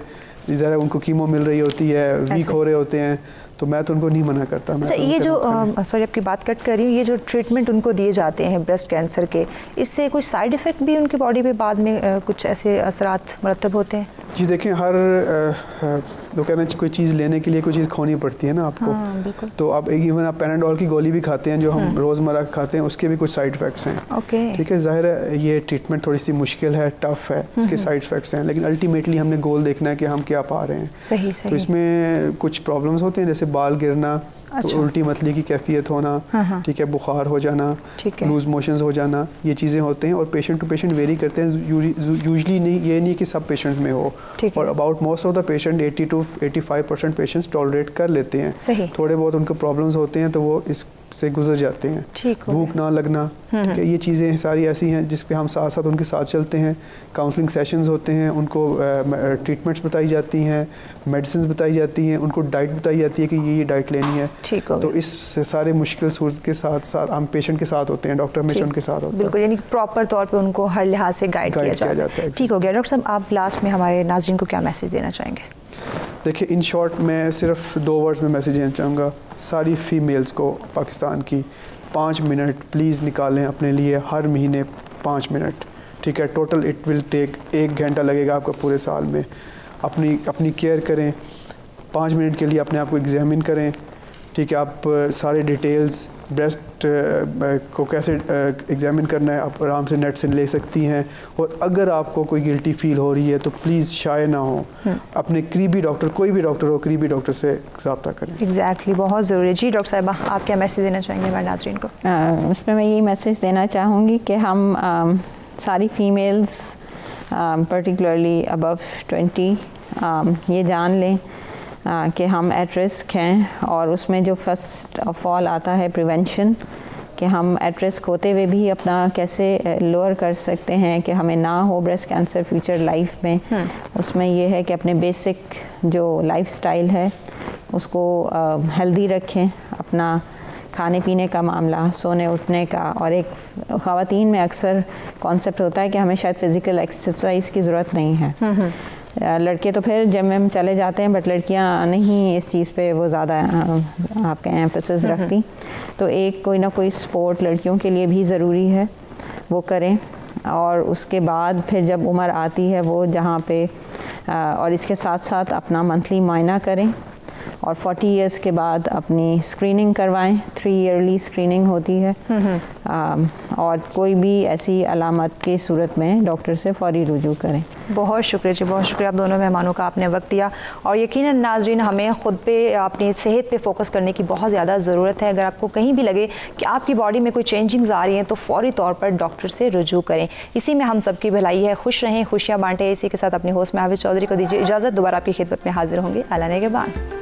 ज़रा उनको कीमो मिल रही होती है, वीक हो रहे होते हैं, तो मैं तो उनको नहीं मना करता। अच्छा, ये जो सॉरी आपकी बात कट कर रही हूँ, ये जो ट्रीटमेंट उनको दिए जाते हैं ब्रेस्ट कैंसर के, इससे कुछ साइड इफ़ेक्ट भी उनकी बॉडी पे बाद में कुछ ऐसे असरात मरतब होते हैं? जी देखें, हर तो कहना कोई चीज़ लेने के लिए कोई चीज़ खोनी पड़ती है ना आपको। बिल्कुल। तो आप इवन आप पैनाडोल की गोली भी खाते हैं जो हम रोज़मर्रा खाते हैं, उसके भी कुछ साइड इफ़ेक्ट्स हैं। ठीक है। ज़ाहिर है ये ट्रीटमेंट थोड़ी सी मुश्किल है, टफ़ है, इसके साइड इफ़ेक्ट्स हैं, लेकिन अल्टीमेटली हमने गोल देखना है कि हम क्या पा रहे हैं। सही। तो इसमें कुछ प्रॉब्लम्स होते हैं, जैसे बाल गिरना, तो उल्टी मतली की कैफियत होना, ठीक है, बुखार हो जाना, लूज मोशंस हो जाना, ये चीज़ें होते हैं और पेशेंट टू पेशेंट वेरी करते हैं। यूजली नहीं, ये नहीं कि सब पेशेंट्स में हो, और about most of the patient 80 to 85% patients tolerate कर लेते हैं। थोड़े बहुत उनको प्रॉब्लम्स होते हैं तो वो इससे गुजर जाते हैं। भूख ना लगना, ये चीज़ें सारी ऐसी हैं जिस पे हम साथ साथ उनके साथ चलते हैं। काउंसलिंग सेशंस होते हैं, उनको ट्रीटमेंट्स बताई जाती हैं, मेडिसिन बताई जाती हैं, उनको डाइट बताई जाती है कि ये डाइट लेनी है। तो इस सारे मुश्किल सूरत के साथ साथ हम पेशेंट के साथ होते हैं, डॉक्टर हमेशा उनके साथ होते हैं। बिल्कुल, यानी प्रॉपर तौर पे उनको हर लिहाज से गाइड किया जाता है। ठीक हो गया। डॉक्टर साहब आप लास्ट में हमारे नाज़रीन को क्या मैसेज देना चाहेंगे? देखिए, इन शॉर्ट मैं सिर्फ 2 वर्ड्स में मैसेज देना चाहूँगा। सारी फीमेल्स को पाकिस्तान की 5 मिनट प्लीज़ निकालें अपने लिए, हर महीने 5 मिनट। ठीक है। टोटल इट विल टेक 1 घंटा लगेगा आपका पूरे साल में। अपनी केयर करें, 5 मिनट के लिए अपने आप को एग्जामिन करें, ठीक है। आप सारे डिटेल्स ब्रेस्ट को कैसे एग्जामिन करना है आप आराम से नेट से ले सकती हैं। और अगर आपको कोई गिल्टी फील हो रही है तो प्लीज़ शाय ना हो, अपने करीबी डॉक्टर, कोई भी डॉक्टर हो, करीबी डॉक्टर से रब्ता करें। एग्जैक्टली, बहुत ज़रूरी। जी डॉक्टर साहिबा, आप क्या मैसेज देना चाहेंगे हमारे नाज़रीन को? उसमें मैं यही मैसेज देना चाहूँगी कि हम सारी फीमेल्स पर्टिकुलरली अबव 20 ये जान लें कि हम एट रिस्क हैं, और उसमें जो फर्स्ट ऑफ ऑल आता है प्रिवेंशन, कि हम एट रिस्क होते हुए भी अपना कैसे लोअर कर सकते हैं कि हमें ना हो ब्रेस्ट कैंसर फ्यूचर लाइफ में। उसमें ये है कि अपने बेसिक जो लाइफस्टाइल है उसको हेल्दी रखें, अपना खाने पीने का मामला, सोने उठने का, और एक ख़वातीन में अक्सर कॉन्सेप्ट होता है कि हमें शायद फ़िज़िकल एक्सरसाइज की ज़रूरत नहीं है। लड़के तो फिर जिम में चले जाते हैं, बट लड़कियां नहीं इस चीज़ पे वो ज़्यादा आपके एम्फेसिस रखती। तो एक कोई ना कोई स्पोर्ट लड़कियों के लिए भी ज़रूरी है, वो करें। और उसके बाद फिर जब उम्र आती है वो जहाँ पे और इसके साथ साथ अपना मंथली मायना करें, और 40 इयर्स के बाद अपनी स्क्रीनिंग करवाएं। 3 ईयरली स्क्रीनिंग होती है। और कोई भी ऐसी अलामत की सूरत में डॉक्टर से फौरी रुजू करें। बहुत शुक्रिया जी, बहुत शुक्रिया आप दोनों मेहमानों का, आपने वक्त दिया। और यकीनन नाज़रीन, हमें ख़ुद पे, अपनी सेहत पे फोकस करने की बहुत ज़्यादा ज़रूरत है। अगर आपको कहीं भी लगे कि आपकी बॉडी में कोई चेंजिंग्स आ रही हैं तो फ़ौरी तौर पर डॉक्टर से रुजू करें। इसी में हम सबकी भलाई है। खुश रहें, खुशियाँ बांटें। इसी के साथ अपनी होस्ट मैं हाफिज़ चौधरी को दीजिए इजाज़त। दोबारा आपकी खिदमत में हाजिर होंगे अल्लाह ने के बाद।